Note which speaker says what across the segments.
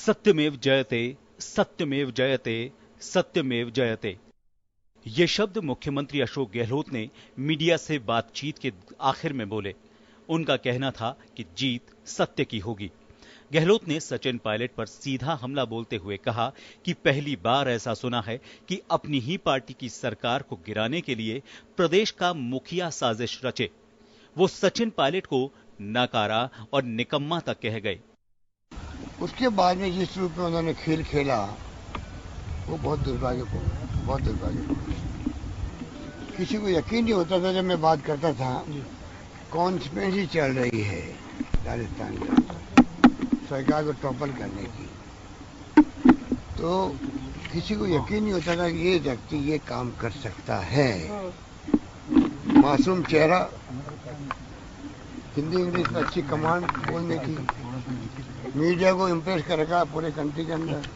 Speaker 1: सत्यमेव जयते, सत्यमेव जयते, सत्यमेव जयते। ये शब्द मुख्यमंत्री अशोक गहलोत ने मीडिया से बातचीत के आखिर में बोले। उनका कहना था कि जीत सत्य की होगी। गहलोत ने सचिन पायलट पर सीधा हमला बोलते हुए कहा कि पहली बार ऐसा सुना है कि अपनी ही पार्टी की सरकार को गिराने के लिए प्रदेश का मुखिया साजिश रचे। वो सचिन पायलट को नकारा और निकम्मा तक कह गए।
Speaker 2: उसके बाद में जिस रूप में उन्होंने खेल खेला वो बहुत दुर्भाग्यपूर्ण, बहुत दुर्भाग्यपूर्ण। किसी को यकीन नहीं होता था जब मैं बात करता था कॉन्स्पिरेसी चल रही है राजस्थान के अंदर सरकार को टॉपल करने की, तो किसी को यकीन नहीं होता था कि ये व्यक्ति ये काम कर सकता है। मासूम चेहरा, हिंदी इंग्लिश में अच्छी कमांड बोलने की, मीडिया को इम्प्रेस कर रखा पूरे कंट्री के अंदर।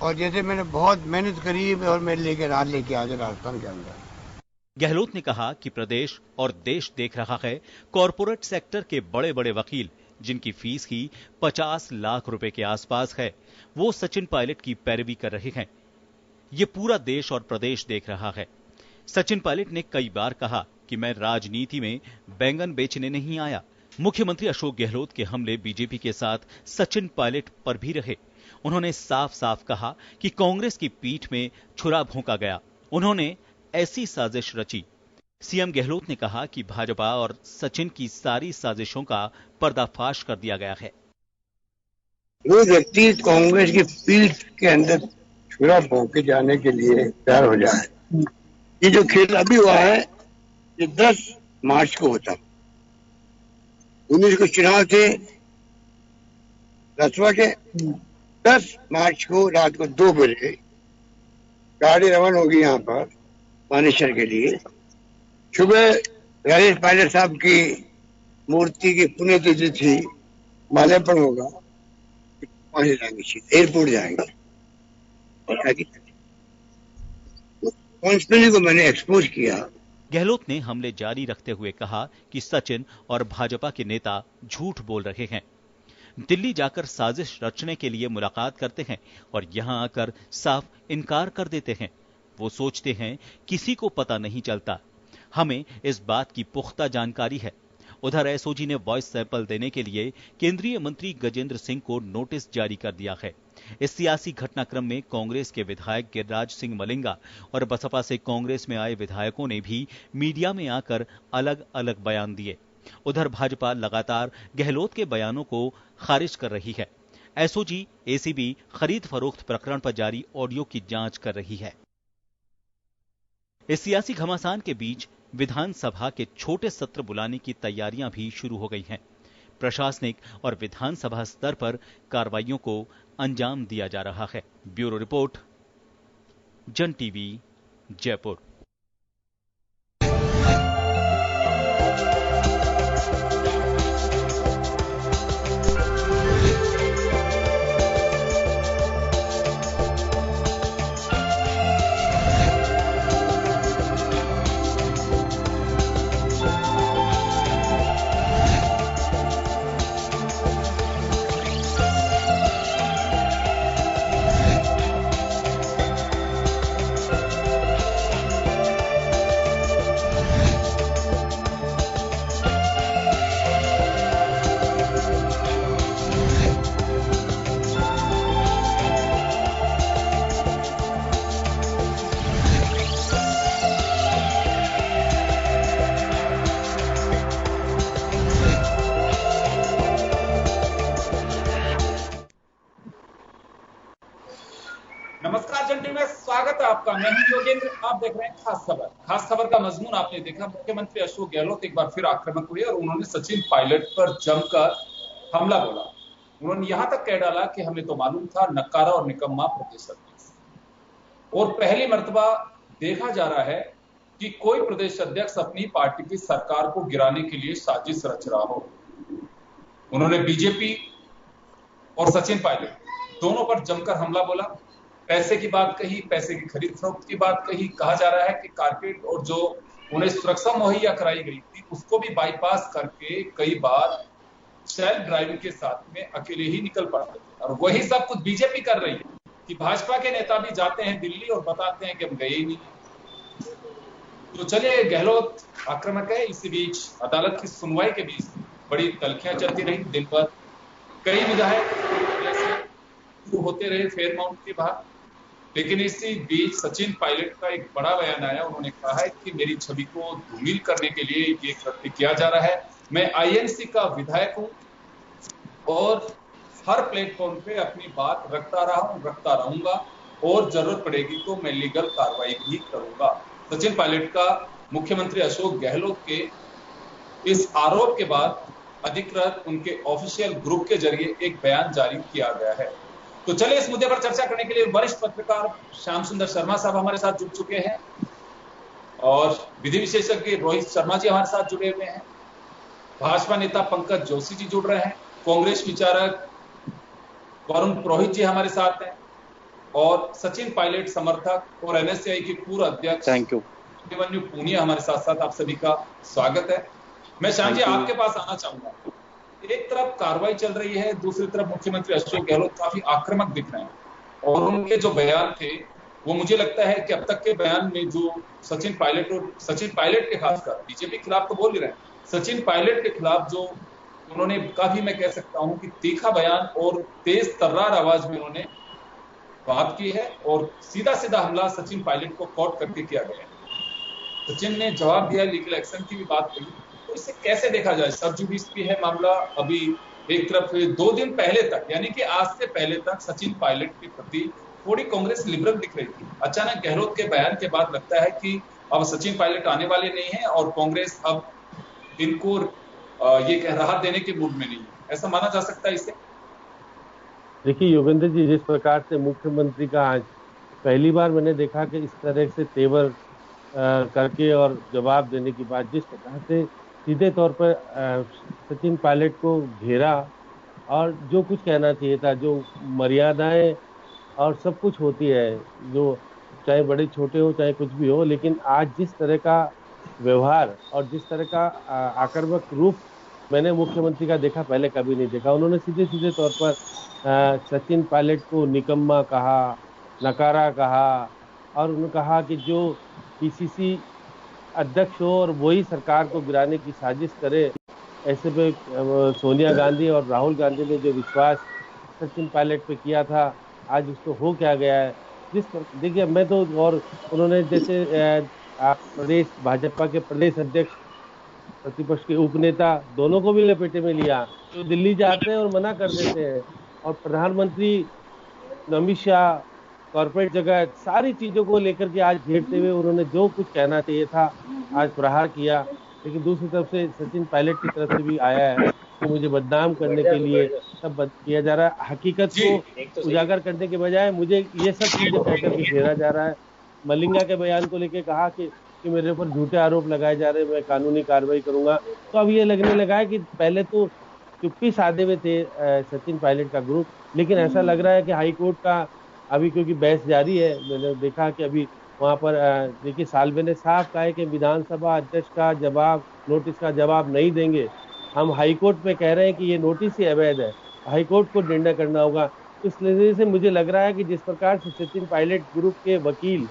Speaker 2: और जैसे मैंने बहुत मेहनत करी और मैं लेके आ राजस्थान के अंदर।
Speaker 1: गहलोत ने कहा कि प्रदेश और देश देख रहा है कॉरपोरेट सेक्टर के बड़े बड़े वकील जिनकी फीस ही 50 लाख रुपए के आसपास है, वो सचिन पायलट की पैरवी कर रहे हैं। ये पूरा देश और प्रदेश देख रहा है। सचिन पायलट ने कई बार कहा कि मैं राजनीति में बैंगन बेचने नहीं आया। मुख्यमंत्री अशोक गहलोत के हमले बीजेपी के साथ सचिन पायलट पर भी रहे। उन्होंने साफ साफ कहा कि कांग्रेस की पीठ में छुरा भोंका गया। उन्होंने ऐसी साजिश रची। सीएम गहलोत ने कहा कि भाजपा और सचिन की सारी साजिशों का पर्दाफाश कर दिया गया है।
Speaker 2: वो व्यक्ति कांग्रेस की पीठ के अंदर छुरा भोंक के जाने के लिए तैयार हो जाए। ये जो खेल अभी हुआ है ये 10 मार्च को होता। 19 को चुनाव थे लोकसभा के। 10 मार्च को रात को 2 बजे गाड़ी रवाना होगी यहाँ पर मानेसर के लिए। सुबह राजेश पायलट साहब की मूर्ति की पुण्यतिथि थी, माल्यार्पण होगा, वहां जाएंगे, एयरपोर्ट जाएंगे। कॉन्स्पिरेसी को मैंने एक्सपोज किया।
Speaker 1: गहलोत ने हमले जारी रखते हुए कहा कि सचिन और भाजपा के नेता झूठ बोल रहे हैं। दिल्ली जाकर साजिश रचने के लिए मुलाकात करते हैं और यहां आकर साफ इनकार कर देते हैं। वो सोचते हैं किसी को पता नहीं चलता। हमें इस बात की पुख्ता जानकारी है। उधर एसओजी ने वॉइस सैंपल देने के लिए केंद्रीय मंत्री गजेंद्र सिंह को नोटिस जारी कर दिया है। इस सियासी घटनाक्रम में कांग्रेस के विधायक गिरिराज सिंह मलिंगा और बसपा से कांग्रेस में आए विधायकों ने भी मीडिया में आकर अलग अलग बयान दिए। उधर भाजपा लगातार गहलोत के बयानों को खारिज कर रही है। एसओजी, एसीबी खरीद फरोख्त प्रकरण पर जारी ऑडियो की जांच कर रही है। इस सियासी घमासान के बीच विधानसभा के छोटे सत्र बुलाने की तैयारियां भी शुरू हो गई हैं। प्रशासनिक और विधानसभा स्तर पर कार्रवाइयों को अंजाम दिया जा रहा है। ब्यूरो रिपोर्ट, जन टीवी, जयपुर।
Speaker 3: नमस्कार, जन टीवी में स्वागत है आपका। मैं हूं योगेंद्र, आप देख रहे हैं खास खबर। खास खबर का मजमून आपने देखा। मुख्यमंत्री अशोक गहलोत एक बार फिर आक्रामक हुए और उन्होंने सचिन पायलट पर जमकर हमला बोला। उन्होंने यहां तक कह डाला कि हमें तो मालूम था, नकारा और निकम्मा प्रदेश अध्यक्ष। और पहली मर्तबा देखा जा रहा है कि कोई प्रदेश अध्यक्ष अपनी पार्टी की सरकार को गिराने के लिए साजिश रच रहा हो। उन्होंने बीजेपी और सचिन पायलट दोनों पर जमकर हमला बोला। पैसे की बात कही, पैसे की खरीद फरोख्त की बात कही। कहा जा रहा है कि कारपेट और जो उन्हें सुरक्षा मुहैया कराई गई थी उसको भी बाईपास करके कई बार सेल्फ ड्राइविंग के साथ में अकेले ही निकल पड़ते थे। और वही सब कुछ बीजेपी कर रही है कि भाजपा के नेता भी जाते हैं दिल्ली और बताते हैं कि हम गए ही नहीं। तो चलिए, गहलोत आक्रामक है। इसी बीच अदालत की सुनवाई के बीच बड़ी तल्खियां चलती रही दिन भर। कई विधायक होते रहे फेयरमाउंट के बाहर, लेकिन इसी बीच सचिन पायलट का एक बड़ा बयान आया। उन्होंने कहा है कि मेरी छवि को धूमिल करने के लिए ये कृत्य किया जा रहा है। मैं आईएनसी का विधायक हूं और हर प्लेटफॉर्म पे अपनी बात रखता रहा हूं, रखता रहूंगा और जरूरत पड़ेगी तो मैं लीगल कार्रवाई भी करूंगा। सचिन पायलट का मुख्यमंत्री अशोक गहलोत के इस आरोप के बाद अधिकृत उनके ऑफिशियल ग्रुप के जरिए एक बयान जारी किया गया है। तो चलिए, इस मुद्दे पर चर्चा करने के लिए वरिष्ठ पत्रकार श्याम सुंदर शर्मा साहब हमारे साथ जुड़ चुके हैं और विधि विशेषज्ञ रोहित शर्मा जी हमारे साथ जुड़े हुए हैं। भाजपा नेता पंकज जोशी जी जुड़ रहे हैं। कांग्रेस विचारक वरुण पुरोहित जी हमारे साथ हैं और सचिन पायलट समर्थक और एनएसयूआई के पूर्व अध्यक्ष अभिमन्यु पूनिया हमारे साथ साथ। आप सभी का स्वागत है। मैं श्याम जी आपके पास आना चाहूंगा। एक तरफ कार्रवाई चल रही है, दूसरी तरफ मुख्यमंत्री अशोक गहलोत काफी आक्रामक दिख रहे हैं और उनके जो बयान थे वो मुझे लगता है कि अब तक के बयान में जो सचिन पायलट के खासकर बीजेपी के खिलाफ तो बोल ही रहे हैं, सचिन पायलट के खिलाफ जो उन्होंने काफी, मैं कह सकता हूं कि तीखा बयान और तेज तर्रार आवाज में उन्होंने बात की है और सीधा सीधा हमला सचिन पायलट को कोट करके किया गया है। सचिन ने जवाब दिया, लीगल एक्शन की भी बात कही। तो इसे कैसे देखा जाए? सब जुडिस भी है मामला। अभी एक तरफ 2 दिन पहले तक, यानी कि आज से पहले तक सचिन पायलट के प्रति थोड़ी कांग्रेस लिबरल दिख रही थी। अचानक गहलोत के बयान के बाद लगता है कि अब सचिन पायलट आने वाले नहीं है और कांग्रेस अब इनको ये राहत देने के मूड में नहीं है। ऐसा माना जा सकता है इसे?
Speaker 4: देखिए योगेंद्र जी, जिस प्रकार से मुख्यमंत्री का आज पहली बार मैंने देखा कि इस तरह से तेवर करके और जवाब देने की बात, जिस प्रकार से सीधे तौर पर सचिन पायलट को घेरा और जो कुछ कहना चाहिए था, जो मर्यादाएं और सब कुछ होती है, जो चाहे बड़े छोटे हो चाहे कुछ भी हो, लेकिन आज जिस तरह का व्यवहार और जिस तरह का आक्रामक रूप मैंने मुख्यमंत्री का देखा, पहले कभी नहीं देखा। उन्होंने सीधे सीधे तौर पर सचिन पायलट को निकम्मा कहा, नकारा कहा और उन्होंने कहा कि जो पीसीसी अध्यक्ष हो और वही सरकार को गिराने की साजिश करे, ऐसे में सोनिया गांधी और राहुल गांधी ने जो विश्वास सचिन पायलट पे किया था, आज उसको हो क्या गया है। देखिए मैं तो, और उन्होंने जैसे प्रदेश भाजपा के प्रदेश अध्यक्ष, प्रतिपक्ष के उपनेता, दोनों को भी लपेटे में लिया। तो दिल्ली जाते हैं और मना कर देते हैं और प्रधानमंत्री अमित शाह, कॉर्पोरेट जगत, सारी चीजों को लेकर के आज घेरते हुए उन्होंने जो कुछ कहना चाहिए था आज प्रहार किया। लेकिन दूसरी तरफ से सचिन पायलट की तरफ से भी आया है कि मुझे बदनाम करने के लिए सब किया जा रहा है। हकीकत को उजागर करने के बजाय मुझे ये सब चीजें कहकर के घेरा जा रहा है। मलिंगा के बयान को लेकर कहा कि मेरे ऊपर झूठे आरोप लगाए जा रहे हैं, मैं कानूनी कार्रवाई करूंगा। तो अब ये लगने लगा है कि पहले तो चुप्पी साधे हुए थे सचिन पायलट का ग्रुप, लेकिन ऐसा लग रहा है कि हाईकोर्ट का अभी, क्योंकि बहस जारी है, मैंने देखा कि अभी वहाँ पर देखिए साल्वे ने साफ कहा है कि विधानसभा अध्यक्ष का जवाब, नोटिस का जवाब नहीं देंगे। हम हाईकोर्ट में कह रहे हैं कि ये नोटिस ही अवैध है, हाईकोर्ट को निर्णय करना होगा। इस वजह से मुझे लग रहा है कि जिस प्रकार से सचिन पायलट ग्रुप के वकील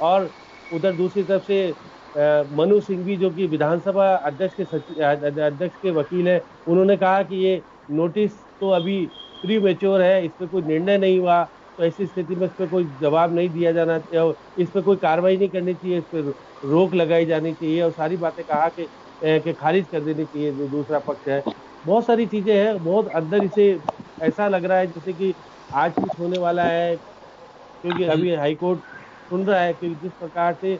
Speaker 4: और उधर दूसरी तरफ से मनु सिंह भी, जो कि विधानसभा अध्यक्ष के वकील है, उन्होंने कहा कि ये नोटिस तो अभी प्री मैच्योर है, इस पर कोई निर्णय नहीं हुआ, तो ऐसी स्थिति में इस पर कोई जवाब नहीं दिया जाना चाहिए, इस पर कोई कार्रवाई नहीं करनी चाहिए, इस पर रोक लगाई जानी चाहिए और सारी बातें कहा कि खारिज कर देनी चाहिए जो दूसरा पक्ष है। बहुत सारी चीजें हैं, बहुत अंदर इसे ऐसा लग रहा है जैसे कि आज कुछ होने वाला है, क्योंकि अभी हाईकोर्ट सुन रहा है कि जिस प्रकार से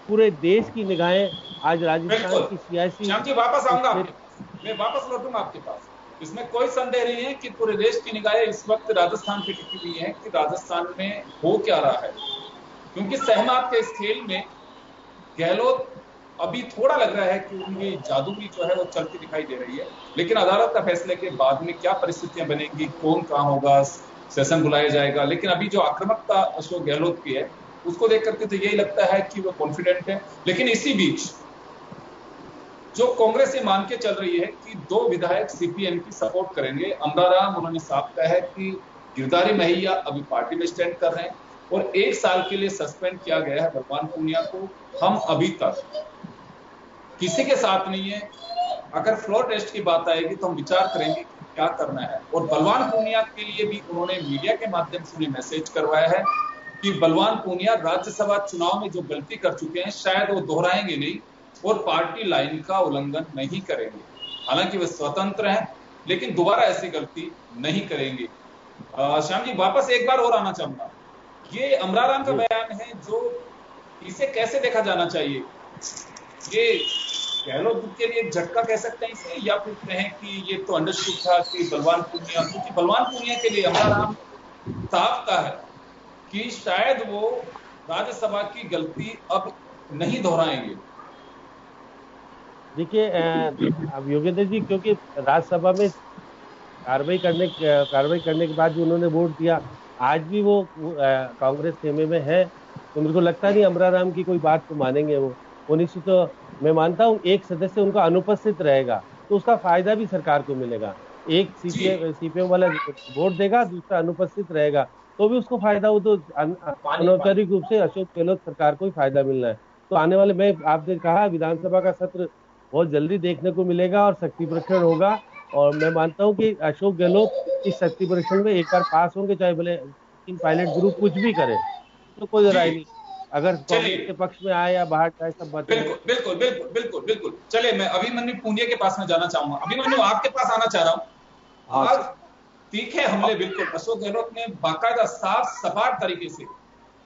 Speaker 4: पूरे देश की निगाहें आज राजस्थान की सियासी।
Speaker 3: श्याम जी वापस आऊंगा, मैं वापस लौटूंगा आपके पास। इसमें कोई संदेह नहीं है कि पूरे देश की निगाहें इस वक्त राजस्थान पे टिकी हुई है कि राजस्थान में हो क्या रहा है, क्योंकि सहमत के इस खेल में गहलोत अभी थोड़ा लग रहा है कि उनकी जादूगरी जो है वो चलती दिखाई दे रही है। लेकिन अदालत का फैसले के बाद में क्या परिस्थितियां बनेंगी, कौन कहां होगा, सेशन बुलाया जाएगा, लेकिन अभी जो आक्रामकता अशोक गहलोत की है उसको देख करके तो यही लगता है कि वो कॉन्फिडेंट है। लेकिन इसी बीच जो कांग्रेस ये मान के चल रही है कि 2 विधायक सीपीएम की सपोर्ट करेंगे। अमराराम उन्होंने साफ कहा है कि गिरधारी महिया अभी पार्टी में स्टैंड कर रहे हैं और 1 साल के लिए सस्पेंड किया गया है बलवान पूनिया को। हम अभी तक किसी के साथ नहीं है। अगर फ्लोर टेस्ट की बात आएगी तो हम विचार करेंगे कि क्या करना है। और बलवान पूनिया के लिए भी उन्होंने मीडिया के माध्यम से मैसेज करवाया है कि बलवान पूनिया राज्यसभा चुनाव में जो गलती कर चुके हैं शायद वो दोहराएंगे नहीं और पार्टी लाइन का उल्लंघन नहीं करेंगे। हालांकि वे स्वतंत्र हैं लेकिन दोबारा ऐसी गलती नहीं करेंगे। श्याम जी, वापस एक बार और आना चाहूंगा, ये अमराराम का बयान है, जो इसे कैसे देखा जाना चाहिए? ये गहलोत के लिए एक झटका कह सकते हैं इसे, या फिर कहें कि ये तो अंडरस्टूड था कि बलवान पूनिया, क्योंकि बलवान पूनिया के लिए अमराराम साफ का है कि शायद वो राज्यसभा की गलती अब नहीं दोहराएंगे।
Speaker 4: देखिए, अब योगेंद्र जी, क्योंकि राज्यसभा में कार्रवाई करने के बाद भी उन्होंने वोट दिया, आज भी वो कांग्रेस खेमे में है, तो मेरे को लगता नहीं अमराराम की कोई बात तो मानेंगे वो निश्चित। तो मैं मानता हूँ एक सदस्य उनका अनुपस्थित रहेगा तो उसका फायदा भी सरकार को मिलेगा। एक सीपीएम वाला वोट देगा, दूसरा अनुपस्थित रहेगा तो भी उसको फायदा हो। तो अनौपचारिक रूप से अशोक गहलोत सरकार को ही फायदा मिलना है। तो आने वाले में आपने कहा विधानसभा का सत्र बहुत जल्दी देखने को मिलेगा और शक्ति परीक्षण होगा, और मैं मानता हूं कि अशोक गहलोत इस शक्ति परीक्षण में एक बार पास होंगे, चाहे भले इन पायलट ग्रुप कुछ भी करे, तो कोई राय नहीं। अगर कांग्रेस के पक्ष में आए या बाहर जाए, सब बात
Speaker 3: बिल्कुल। चलिए, मैं अभिमन्यु पूनिया के पास में जाना चाहूंगा। अभिमन्यु, आपके पास आना चाह रहा हूँ। आज तीखे हमले, बिल्कुल अशोक गहलोत ने बाकायदा साफ सपाट तरीके से,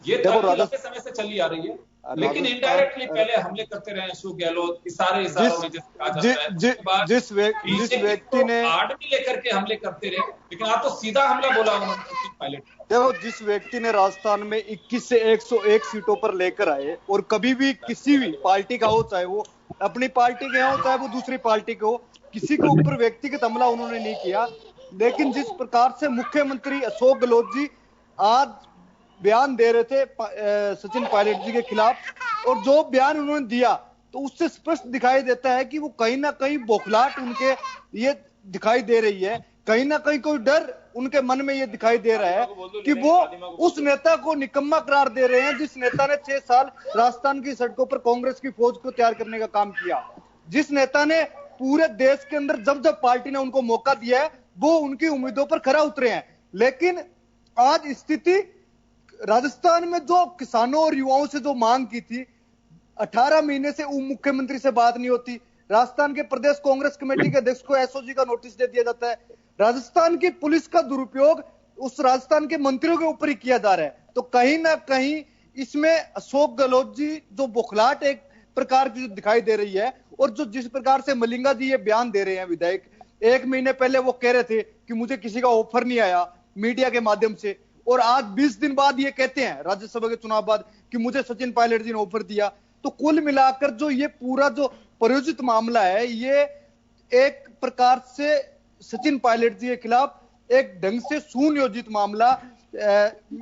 Speaker 3: ये लंबे समय से चली आ रही है, लेकिन इनडायरेक्टली पहले हमले करते रहे अशोक गहलोत, इशारों में जिस व्यक्ति ने आर्मी लेकर के हमले करते रहे, लेकिन आप तो सीधा हमला बोला उन्होंने पायलट।
Speaker 5: देखो, जिस व्यक्ति ने राजस्थान में 21 से 101 सीटों पर लेकर आए, और कभी भी किसी भी पार्टी का हो, चाहे वो अपनी पार्टी के हो चाहे वो दूसरी पार्टी के हो, किसी के ऊपर व्यक्तिगत हमला उन्होंने नहीं किया। लेकिन जिस प्रकार से मुख्यमंत्री अशोक गहलोत जी आज बयान दे रहे थे सचिन पायलट जी के खिलाफ, और जो बयान उन्होंने दिया, तो उससे स्पष्ट दिखाई देता है कि वो कहीं ना कहीं बौखलाहट उनके ये दिखाई दे रही है, कहीं ना कहीं कोई डर उनके मन में ये दिखाई दे रहा है कि वो उस नेता को निकम्मा करार दे रहे हैं जिस नेता ने 6 साल राजस्थान की सड़कों पर कांग्रेस की फौज को तैयार करने का काम किया, जिस नेता ने पूरे देश के अंदर जब जब पार्टी ने उनको मौका दिया है वो उनकी उम्मीदों पर खरा उतरे हैं। लेकिन आज स्थिति राजस्थान में जो किसानों और युवाओं से जो मांग की थी, 18 महीने से उप मुख्यमंत्री से बात नहीं होती, राजस्थान के प्रदेश कांग्रेस कमेटी के अध्यक्ष को एसओजी का नोटिस दे दिया जाता है, राजस्थान की पुलिस का दुरुपयोग उस राजस्थान के मंत्रियों के ऊपर ही किया जा रहा है। तो कहीं ना कहीं इसमें अशोक गहलोत जी जो बौखलाहट एक प्रकार की दिखाई दे रही है, और जो जिस प्रकार से मलिंगा जी ये बयान दे रहे हैं विधायक, 1 महीने पहले वो कह रहे थे कि मुझे किसी का ऑफर नहीं आया मीडिया के माध्यम से, और आज 20 दिन बाद ये कहते हैं राज्यसभा के चुनाव बाद कि मुझे सचिन पायलट जी ने ऑफर दिया। तो कुल मिलाकर जो ये पूरा जो प्रायोजित मामला है, ये एक प्रकार से सचिन पायलट जी के खिलाफ एक ढंग से सुनियोजित मामला,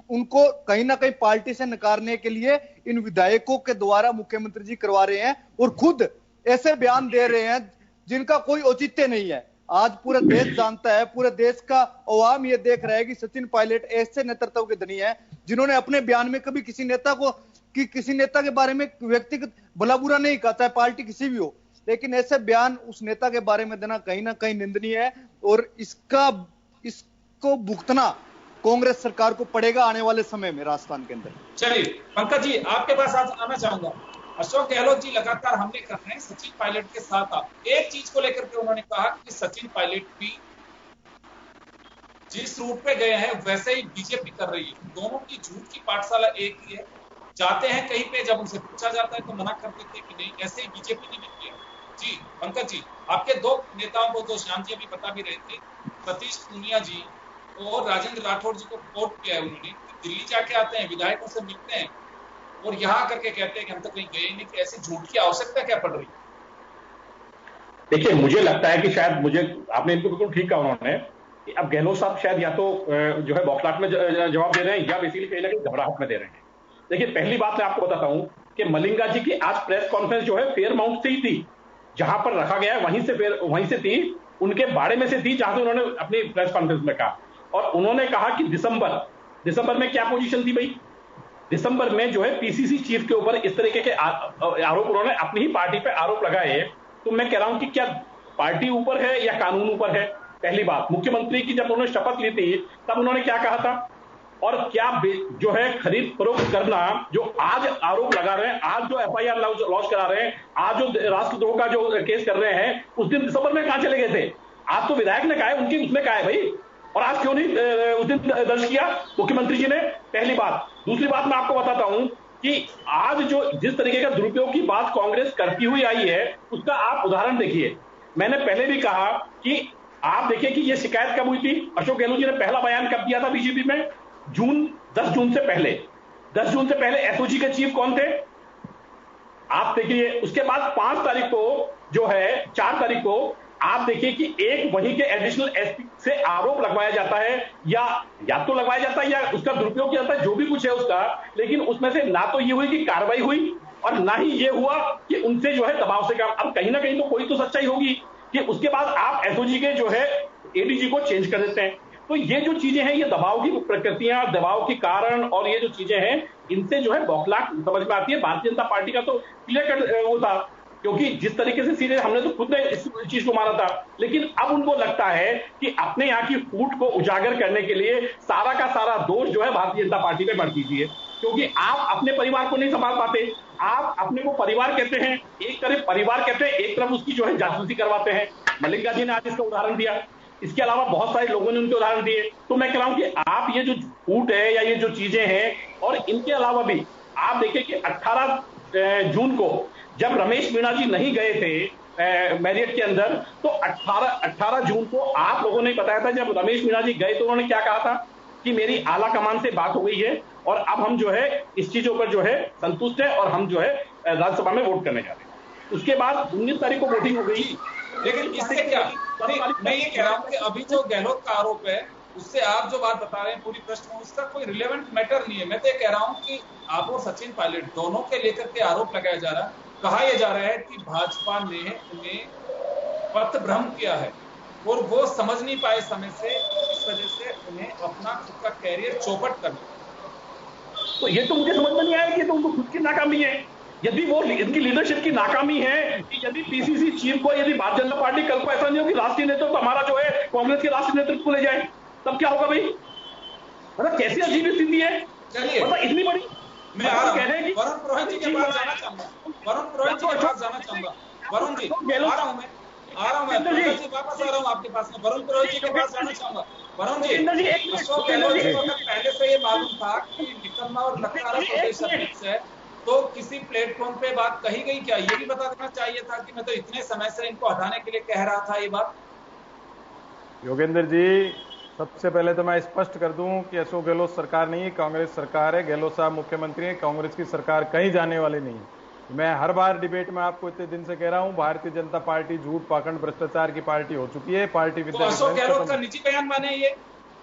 Speaker 5: उनको कहीं ना कहीं पार्टी से नकारने के लिए इन विधायकों के द्वारा मुख्यमंत्री जी करवा रहे हैं, और खुद ऐसे बयान दे रहे हैं जिनका कोई औचित्य नहीं है। आज पूरा देश जानता है, पूरे देश का अवाम ये देख रहा है कि सचिन पायलट ऐसे नेतृत्व के धनी है जिन्होंने अपने बयान में कभी किसी नेता के बारे में व्यक्तिगत भला बुरा नहीं कहा, चाहे पार्टी किसी भी हो, लेकिन ऐसे बयान उस नेता के बारे में देना कहीं ना कहीं निंदनीय है, और इसको भुगतना कांग्रेस सरकार को पड़ेगा आने वाले समय में राजस्थान के अंदर।
Speaker 3: चलिए पंकज जी, आपके पास आज आना चाहूंगा। अशोक गहलोत जी लगातार हमले कर रहे हैं सचिन पायलट के साथ। आप एक चीज को लेकर के उन्होंने कहा कि सचिन पायलट भी जिस रूट पे गए हैं वैसे ही बीजेपी कर रही है। दोनों की झूठ की पाठशाला एक ही है। जाते हैं कहीं पे, जब उनसे पूछा जाता है तो मना कर देते हैं कि नहीं, ऐसे ही बीजेपी ने भी किया। जी पंकज जी, आपके 2 नेताओं को तो श्याम जी अभी बता भी रहे थे, सतीश पूनिया जी और राजेंद्र राठौड़ जी को कोर्ट किया है उन्होंने, दिल्ली जाके आते हैं, विधायकों से मिलते हैं और यहाँ करके कहते हैं कि हम तो कहीं गए नहीं, कि ऐसी झूठ की आवश्यकता क्या पड़ रही है?
Speaker 6: देखिए, मुझे लगता है कि शायद आपने इनको बिल्कुल ठीक कहा उन्होंने कि अब गहलोत साहब शायद या तो जो है बौखलाहट में जवाब दे रहे हैं, या बेसिकली कहीं ना कहीं घबराहट में दे रहे हैं। देखिए, पहली बात मैं आपको बताता हूं कि मलिंगा जी की आज प्रेस कॉन्फ्रेंस जो है फेयरमाउंट से ही थी, जहां पर रखा गया है वहीं से थी, उनके बाड़े में से थी, जहां से उन्होंने अपनी प्रेस कॉन्फ्रेंस में कहा। और उन्होंने कहा कि दिसंबर में क्या पोजीशन थी भाई? दिसंबर में जो है पीसीसी चीफ के ऊपर इस तरीके के आरोप उन्होंने अपनी ही पार्टी पे आरोप लगाए। तो मैं कह रहा हूं कि क्या पार्टी ऊपर है या कानून ऊपर है? पहली बात, मुख्यमंत्री की जब उन्होंने शपथ ली थी तब उन्होंने क्या कहा था? और क्या जो है खरीद फरोख्त करना जो आज आरोप लगा रहे हैं, आज जो एफआईआर लॉन्च करा रहे हैं, आज जो राष्ट्रद्रोह का जो केस कर रहे हैं, उस दिन दिसंबर में कहां चले गए थे? आज तो विधायक ने कहा है, उनकी उसमें कहा है भाई, और आज क्यों नहीं उस दिन दर्ज किया मुख्यमंत्री जी ने? पहली बात। दूसरी बात मैं आपको बताता हूं कि आज जो जिस तरीके का दुरुपयोग की बात कांग्रेस करती हुई आई है, उसका आप उदाहरण देखिए। मैंने पहले भी कहा कि आप देखिए कि यह शिकायत कब हुई थी। अशोक गहलोत जी ने पहला बयान कब दिया था बीजेपी में? 10 जून से पहले। 10 जून से पहले एसओजी के चीफ कौन थे? आप देखिए। उसके बाद 5 तारीख को जो है, 4 तारीख को आप देखिए कि एक वहीं के एडिशनल एसपी से आरोप लगवाया जाता है, या तो लगवाया जाता है या उसका दुरुपयोग किया जाता है, जो भी कुछ है उसका। लेकिन उसमें से ना तो ये हुई कि कार्रवाई हुई, और ना ही ये हुआ कि उनसे जो है दबाव से काम। अब कहीं ना कहीं तो कोई तो सच्चाई होगी कि उसके बाद आप एसओजी के जो है एडीजी को चेंज कर देते हैं। तो ये जो चीजें हैं, ये दबाव की प्रकृतियां, दबाव के कारण, और ये जो चीजें हैं, इनसे जो है बौखलाहट समझ में आती है। भारतीय जनता पार्टी का तो क्लियर कट वो था, क्योंकि जिस तरीके से सीधे हमने तो खुद ने इस चीज को माना था। लेकिन अब उनको लगता है कि अपने यहाँ की फूट को उजागर करने के लिए सारा का सारा दोष जो है भारतीय जनता पार्टी पे मर दीजिए, क्योंकि आप अपने परिवार को नहीं संभाल पाते। आप अपने को परिवार कहते हैं, एक तरफ परिवार कहते हैं, एक तरफ उसकी जो है जासूसी करवाते हैं। मल्लिका जी ने आज इसका उदाहरण दिया, इसके अलावा बहुत सारे लोगों ने उनके उदाहरण दिए। तो मैं कह रहा हूं कि आप ये जो फूट है या ये जो चीजें हैं, और इनके अलावा भी आप देखिए कि 18 जून को जब रमेश मीणा जी नहीं गए थे मैरियट के अंदर, तो 18 जून को आप लोगों ने बताया था, जब रमेश मीणा जी गए तो उन्होंने क्या कहा था कि मेरी आला कमान से बात हो गई है और अब हम जो है इस चीजों पर जो है संतुष्ट है और हम जो है राज्यसभा में वोट करने जा रहे हैं। उसके बाद 19 तारीख को वोटिंग हो गई।
Speaker 3: लेकिन इससे क्या, मैं ये कह रहा हूँ कि अभी जो गहलोत का आरोप है, उससे आप जो बात बता रहे हैं पूरी प्रश्न में, उसका कोई रिलेवेंट मैटर नहीं है। मैं तो ये कह रहा हूँ कि आप और सचिन पायलट दोनों के लेकर के आरोप लगाया जा रहा है। कहा यह जा रहा है कि भाजपा ने उन्हें पथ भ्रम किया है और वो समझ नहीं पाए समय से, इस वजह से उन्हें अपना खुद का कैरियर चौपट करना।
Speaker 6: तो ये तो मुझे समझ में नहीं आया कि तो उनको खुद की नाकामी है। यदि वो इनकी लीडरशिप की नाकामी है, कि यदि पीसीसी चीफ को, यदि भारतीय जनता पार्टी कल को ऐसा नहीं हो कि राष्ट्रीय नेतृत्व हमारा जो है कांग्रेस के राष्ट्रीय नेतृत्व को ले जाए, तब क्या होगा भाई? मतलब कैसी अजीब स्थिति है।
Speaker 3: चलिए,
Speaker 6: मतलब इतनी बड़ी,
Speaker 3: मैं कह रहे हैं कि वरुण पुरोहित जी के पास जाना चाहूंगा, वरुण पुरोहित जी के पास जाना चाहूंगा। वरुण जी, आ रहा हूं मैं जी, वापस आ रहा हूं आपके पास में। वरुण पुरोहित जी के पास जाना चाहूंगा। वरुण जी, अशोक गहलोत जी को पहले से ये मालूम था कि निकम्मा और नकारा प्रदेश अध्यक्ष है, तो किसी प्लेटफॉर्म पे बात कही गई क्या? ये भी बता देना चाहिए था कि मैं तो इतने समय से इनको हटाने के लिए कह रहा था ये बात।
Speaker 7: योगेंद्र जी, सबसे पहले तो मैं स्पष्ट कर दूं कि अशोक गहलोत सरकार नहीं है, कांग्रेस सरकार है। गहलोत साहब मुख्यमंत्री हैं, कांग्रेस की सरकार कहीं जाने वाली नहीं है। मैं हर बार डिबेट में आपको इतने दिन से कह रहा हूं, भारतीय जनता पार्टी झूठ, पाखंड, भ्रष्टाचार की पार्टी हो चुकी है। पार्टी
Speaker 3: तो अशोक गहलोत का निजी बयान माने ये?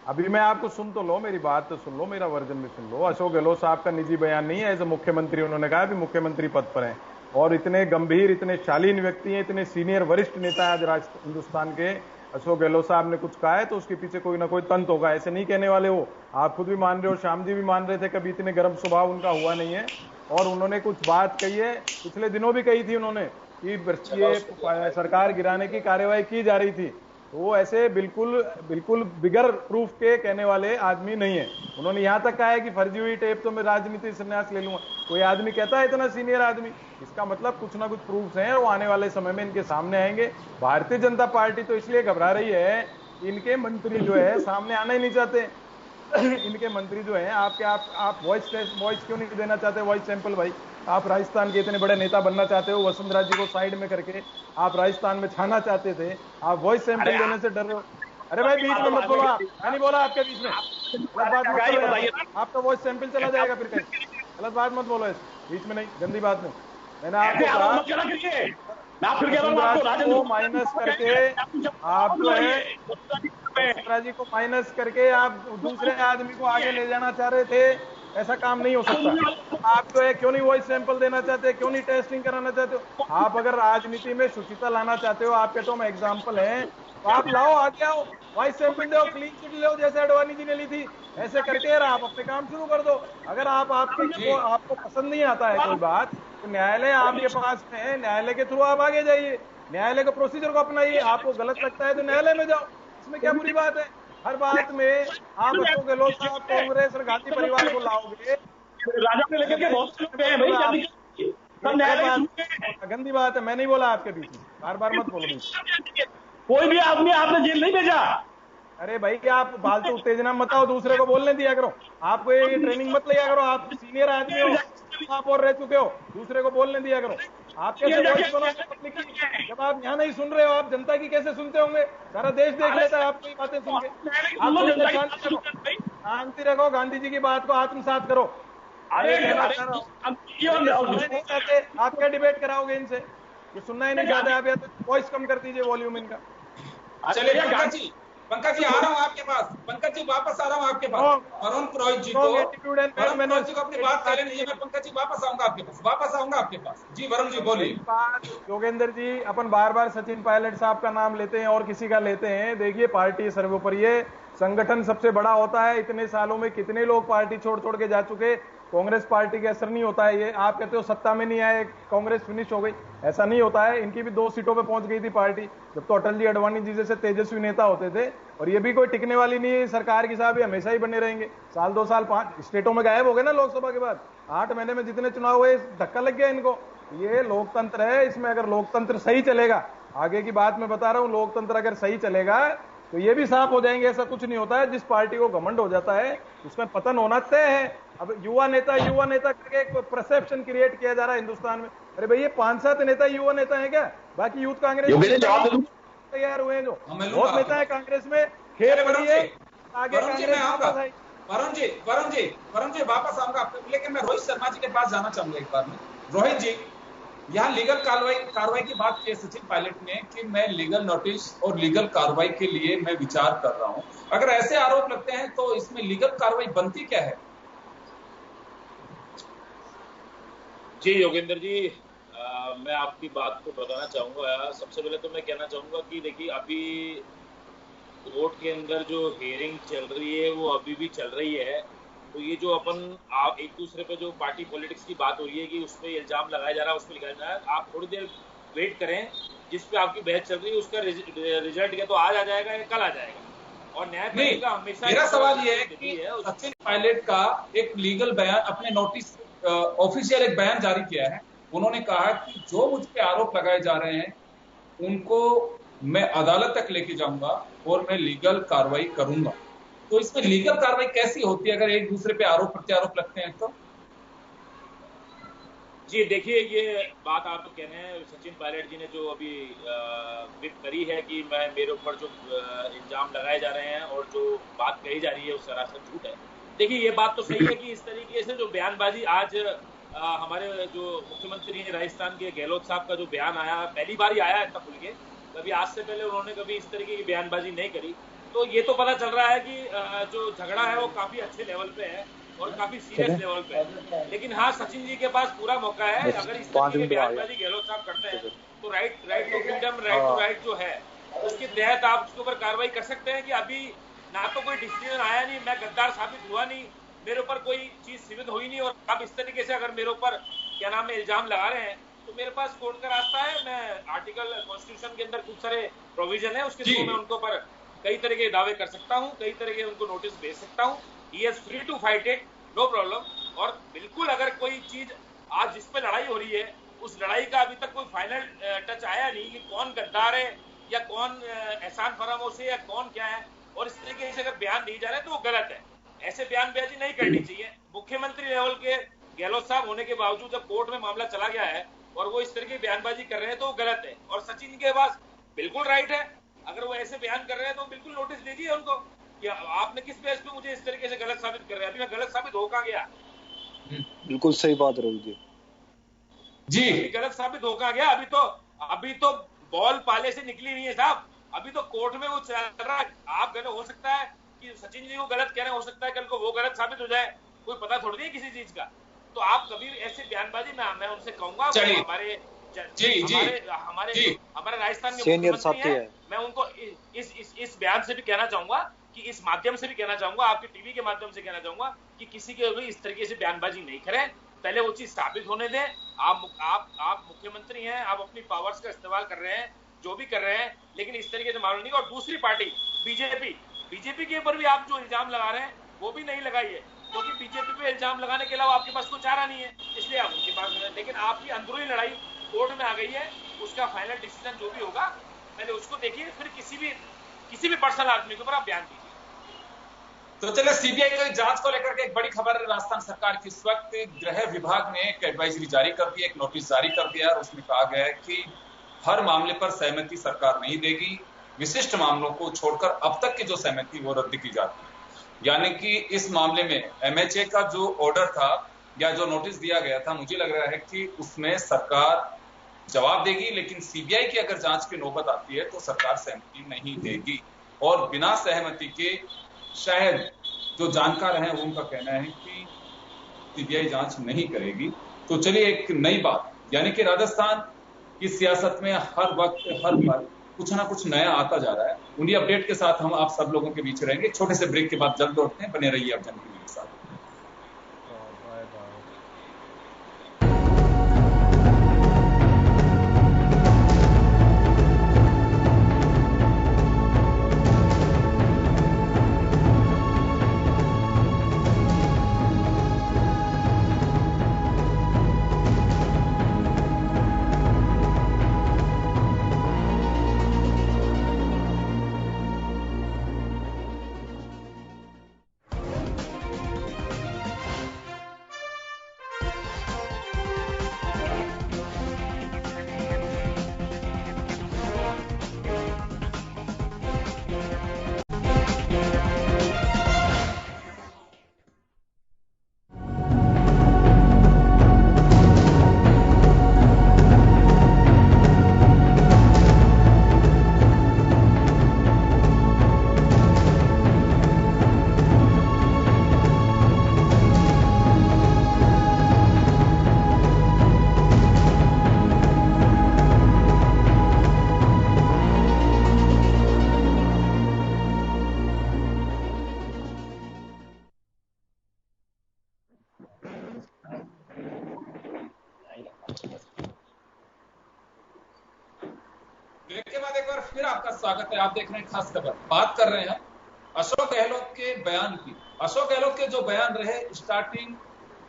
Speaker 7: अभी मैं आपको सुन तो लो, मेरी बात तो सुन लो, मेरा वर्जन भी सुन लो। अशोक गहलोत साहब का निजी बयान नहीं है, एज ए मुख्यमंत्री उन्होंने कहा भी मुख्यमंत्री पद पर हैं, और इतने गंभीर, इतने शालीन व्यक्ति हैं, इतने सीनियर वरिष्ठ नेता आज हिंदुस्तान के। अशोक गहलोत साहब ने कुछ कहा है तो उसके पीछे कोई ना कोई तंत्र होगा, ऐसे नहीं कहने वाले हो। आप खुद भी मान रहे हो, श्याम जी भी मान रहे थे, कभी इतने गर्म स्वभाव उनका हुआ नहीं है। और उन्होंने कुछ बात कही है, पिछले दिनों भी कही थी उन्होंने, कि ये सरकार गिराने की कार्यवाही की जा रही थी। तो वो ऐसे बिल्कुल बिगर प्रूफ के कहने वाले आदमी नहीं है। उन्होंने यहां तक कहा है कि फर्जी हुई टेप तो मैं राजनीति संन्यास ले लूंगा। कोई आदमी कहता है इतना सीनियर आदमी? इसका मतलब कुछ ना कुछ प्रूफ्स हैं और वो आने वाले समय में इनके सामने आएंगे। भारतीय जनता पार्टी तो इसलिए घबरा रही है, इनके मंत्री जो है सामने आना ही नहीं चाहते। इनके मंत्री जो है, आप वॉइस क्यों नहीं देना चाहते? वॉइस सैंपल भाई, आप राजस्थान के इतने बड़े नेता बनना चाहते हो, वसुंधरा जी को साइड में करके आप राजस्थान में छाना चाहते थे, आप वॉइस सैंपल देने से डर रहे हो। अरे भाई बीच में मत बोलो, मैं नहीं बोला आपके बीच में, गलत बात मत करो, आपका वॉइस सैंपल चला जाएगा फिर कहीं। गलत बात मत बोलो बीच में, नहीं, गंदी बात नहीं। मैंने आपको कहा माइनस करके आप जो है वसुंधरा जी को माइनस करके आप दूसरे आदमी को आगे ले जाना चाह रहे थे। ऐसा काम नहीं हो सकता। आप जो है क्यों नहीं वॉइस सैंपल देना चाहते, क्यों नहीं टेस्टिंग कराना चाहते हो? आप अगर राजनीति में शुचिता लाना चाहते हो, आपके तो हम एग्जाम्पल हैं, तो आप लाओ, आगे आओ, वॉइस सैंपल दो, क्लीन चिट लो, जैसे अडवाणी जी ने ली थी, ऐसे करके आप अपने काम शुरू कर दो। अगर आपको पसंद नहीं आता है कोई बात, तो न्यायालय आपके पास में है, न्यायालय के थ्रू आप आगे जाइए, न्यायालय के प्रोसीजर को अपनाइए। आपको गलत लगता है तो न्यायालय में जाओ, इसमें क्या बुरी बात है? हर बात में आप अशोक गहलोत साहब, कांग्रेस और गांधी परिवार को लाओगे,
Speaker 6: राजा ने लेकर के बहुत लोग हैं भाई, जल्दी कीजिए। सब न्यायालय सुनिए।
Speaker 7: गंदी बात है, मैं नहीं बोला आपके बीच में, बार बार मत बोलो बीच में।
Speaker 6: कोई भी आदमी आपने जेल नहीं भेजा।
Speaker 7: अरे भाई, आप फालतू उत्तेजना मत आओ, दूसरे को बोलने दिया करो। आपको ये ट्रेनिंग मत लिया करो, आप सीनियर आदमी हो, आप और रह चुके हो, दूसरे को बोलने दिया करो। आप कैसे वॉइस बनोगे पब्लिक की, जब आप यहाँ नहीं सुन रहे हो? आप जनता की कैसे सुनते होंगे? सारा देश देख लेता है आपकी बातें सुन के। आप शांति रखो, गांधी जी की बात को आत्मसात करो। आप क्या डिबेट कराओगे इनसे? ये सुनना ही नहीं चाहते आप, या तो वॉइस कम कर दीजिए, वॉल्यूम इनका।
Speaker 3: चलिए पंकज जी आ रहा हूँ आपके पास, पंकज जी वापस आ रहा हूँ आपके पास। वरुण पुरोहित जी को अपनी बात कह लेनी है, मैं पंकज जी वापस आऊंगा आपके पास, जी वरुण जी बोलिए।
Speaker 7: योगेंद्र जी, अपन बार बार सचिन पायलट साहब का नाम लेते हैं और किसी का लेते हैं। देखिए, पार्टी सर्वोपरि है, संगठन सबसे बड़ा होता है। इतने सालों में कितने लोग पार्टी छोड़ के जा चुके, कांग्रेस पार्टी का असर नहीं होता है। ये आप कहते हो सत्ता में नहीं आए, कांग्रेस फिनिश हो गई, ऐसा नहीं होता है। इनकी भी 2 सीटों पे पहुंच गई थी पार्टी, जब तो अटल जी, अडवाणी जी जैसे तेजस्वी नेता होते थे। और ये भी कोई टिकने वाली नहीं है सरकार की साहब, ये हमेशा ही बने रहेंगे। साल 2 साल 5 स्टेटों में गायब हो गए ना लोकसभा के बाद, 8 महीने में जितने चुनाव हुए, धक्का लग गया इनको। ये लोकतंत्र है, इसमें अगर लोकतंत्र सही चलेगा, आगे की बात मैं बता रहा हूं, लोकतंत्र अगर सही चलेगा तो ये भी साफ हो जाएंगे। ऐसा कुछ नहीं होता है, जिस पार्टी को घमंड हो जाता है उसमें पतन होना तय है। अब युवा नेता करके एक परसेप्शन क्रिएट किया जा रहा है हिंदुस्तान में। अरे भैया, 5-7 नेता युवा नेता है क्या? बाकी यूथ कांग्रेस तैयार हुए हैं जो बहुत नेता है कांग्रेस में, खेल बड़ी है आगे।
Speaker 3: वरुण जी वापस आऊंगा आपको, लेकिन मैं रोहित शर्मा जी के पास जाना चाहूंगा एक बार में। रोहित जी, यहाँ लीगल कार्रवाई की बात की है सचिन पायलट ने कि मैं लीगल नोटिस और लीगल कार्रवाई के लिए मैं विचार कर रहा हूं। अगर ऐसे आरोप लगते हैं तो इसमें लीगल कार्रवाई बनती क्या है?
Speaker 8: जी योगेंद्र जी, मैं आपकी बात को बताना चाहूंगा। सबसे पहले तो मैं कहना चाहूंगा कि देखिए, अभी कोर्ट के अंदर जो हियरिंग चल रही है वो अभी भी चल रही है। तो ये जो अपन आप एक दूसरे पे जो पार्टी पॉलिटिक्स की बात हो रही है कि उस पर इल्जाम लगाया जा रहा है, उस पर लगाया जा रहा है, आप थोड़ी देर वेट करें। जिस पे आपकी बहस चल रही है उसका रिजल्ट या तो आज आ जाएगा या कल आ जाएगा। और न्यायपालिका हमेशा,
Speaker 3: मेरा सवाल ये है कि सचिन पायलट का एक लीगल बयान, अपने नोटिस ऑफिशियल एक बयान जारी किया है। उन्होंने कहा कि जो मुझ पे आरोप लगाए जा रहे हैं उनको मैं अदालत तक लेके जाऊंगा और मैं लीगल कार्रवाई करूंगा। तो इसमें लीगल कार्रवाई कैसी होती है अगर एक दूसरे पे आरोप प्रत्यारोप लगते हैं तो?
Speaker 8: जी देखिए, ये बात आप तो कह रहे हैं, सचिन पायलट जी ने जो अभी विप करी है कि मेरे ऊपर जो इल्जाम लगाए जा रहे हैं और जो बात कही जा रही है वो सरासर झूठ है। देखिए, ये बात तो सही है कि इस तरीके से जो बयानबाजी आज हमारे जो मुख्यमंत्री हैं राजस्थान के गहलोत साहब का जो बयान आया, पहली बार ही आया इतना खुल के, कभी आज से पहले उन्होंने कभी इस तरीके की बयानबाजी नहीं करी। तो ये तो पता चल रहा है कि जो झगड़ा है वो काफी अच्छे लेवल पे है और काफी सीरियस लेवल पे है। लेकिन हाँ, सचिन जी के पास पूरा मौका है, अगर इस तरीके की बयानबाजी गहलोत साहब करते हैं तो राइट टू फ्रीडम, राइट जो है उसके तहत आप उसके ऊपर कार्रवाई कर सकते हैं कि अभी ना तो कोई डिसीजन आया नहीं, मैं गद्दार साबित हुआ नहीं, मेरे ऊपर कोई चीज सिविल हुई नहीं, और अब इस तरीके से अगर मेरे ऊपर क्या नाम है इल्जाम लगा रहे हैं तो मेरे पास कोर्ट का रास्ता है। मैं आर्टिकल कॉन्स्टिट्यूशन के अंदर खूब सारे प्रोविजन है, उसके थ्रू मैं उनको पर कई तरह के दावे कर सकता हूं, कई तरह के उनको नोटिस भेज सकता हूं। He is free to fight it, no problem. और बिल्कुल अगर कोई चीज आज जिस पे लड़ाई हो रही है उस लड़ाई का अभी तक कोई फाइनल टच आया नहीं कि कौन गद्दार है या कौन एहसान फरामोश है या कौन क्या है, और इस तरीके से अगर बयान दिए जा रहे हैं तो वो गलत है। ऐसे बयानबाजी नहीं करनी चाहिए। मुख्यमंत्री लेवल के गहलोत साहब होने के बावजूद जब कोर्ट में मामला चला गया है और वो इस तरह की बयानबाजी कर रहे हैं तो वो गलत है। और सचिन के पास बिल्कुल राइट है, अगर वो ऐसे बयान कर रहे हैं तो बिल्कुल नोटिस दीजिए उनको कि आपने किस बेस पे मुझे इस तरीके से गलत साबित कर रहे हैं। अभी मैं गलत साबित हो कहां गया?
Speaker 5: बिल्कुल सही बात रही
Speaker 3: जी,
Speaker 8: गलत साबित हो कहां गया? अभी तो बॉल पाले से निकली नहीं है साहब, अभी तो कोर्ट में वो चल रहा है। आप गलत हो सकता है कि सचिन जी को गलत कह रहे हैं, हो सकता है कल को वो गलत साबित हो जाए, कोई पता थोड़ी नहीं किसी चीज का। तो आप कभी ऐसे बयानबाजी मैं उनसे कहूंगा, हमारे राजस्थान के
Speaker 5: सीनियर
Speaker 8: मुख्यमंत्री
Speaker 5: साथी है,
Speaker 8: मैं उनको इस बयान से भी कहना चाहूंगा कि इस माध्यम से भी कहना चाहूंगा, आपके टीवी के माध्यम से कहना चाहूंगा कि किसी के भी इस तरीके से बयानबाजी नहीं करें, पहले वो चीज साबित होने दें। आप मुख्यमंत्री हैं, आप अपनी पावर्स का इस्तेमाल कर रहे हैं, जो भी कर रहे हैं, लेकिन इस तरीके से मालूम नहीं। और दूसरी पार्टी बीजेपी के ऊपर भी आप जो इल्जाम लगा रहे हैं वो भी नहीं लगाइए, क्योंकि बीजेपी पे इल्जाम लगाने के अलावा आपके पास कोई चारा नहीं है, इसलिए आप उनके पास नहीं। लेकिन आपकी अंदरूनी लड़ाई कोर्ट में आ गई है, उसका फाइनल डिसीजन जो भी होगा पहले उसको देखिए, फिर किसी भी पर्सनल आदमी के ऊपर आप बयान दीजिए।
Speaker 3: तो चलिए, सीबीआई की जांच को लेकर के एक बड़ी खबर राजस्थान सरकार की। इस वक्त गृह विभाग ने एक एडवाइजरी जारी कर दी है, एक नोटिस जारी कर दिया और उसमें कहा गया है कि हर मामले पर सहमति सरकार नहीं देगी, विशिष्ट मामलों को छोड़कर अब तक की जो सहमति वो रद्द की जाती है। यानी कि इस मामले में एमएचए का जो ऑर्डर था या जो नोटिस दिया गया था, मुझे लग रहा है कि उसमें सरकार जवाब देगी, लेकिन सीबीआई की अगर जांच की नौबत आती है तो सरकार सहमति नहीं देगी। और बिना सहमति के शायद जो जानकार हैं उनका कहना है कि सीबीआई जांच नहीं करेगी। तो चलिए, एक नई बात, यानी कि राजस्थान की सियासत में हर वक्त हर पल कुछ ना कुछ नया आता जा रहा है। उन्हीं अपडेट के साथ हम आप सब लोगों के बीच रहेंगे। छोटे से ब्रेक के बाद जल्द लौटते हैं, बने रहिए आप जन टीवी के साथ। ब्रेक के बाद एक बार फिर आपका स्वागत है। आप देख रहे हैं खास खबर। बात कर रहे हैं अशोक गहलोत के बयान की। अशोक गहलोत के जो बयान रहे, स्टार्टिंग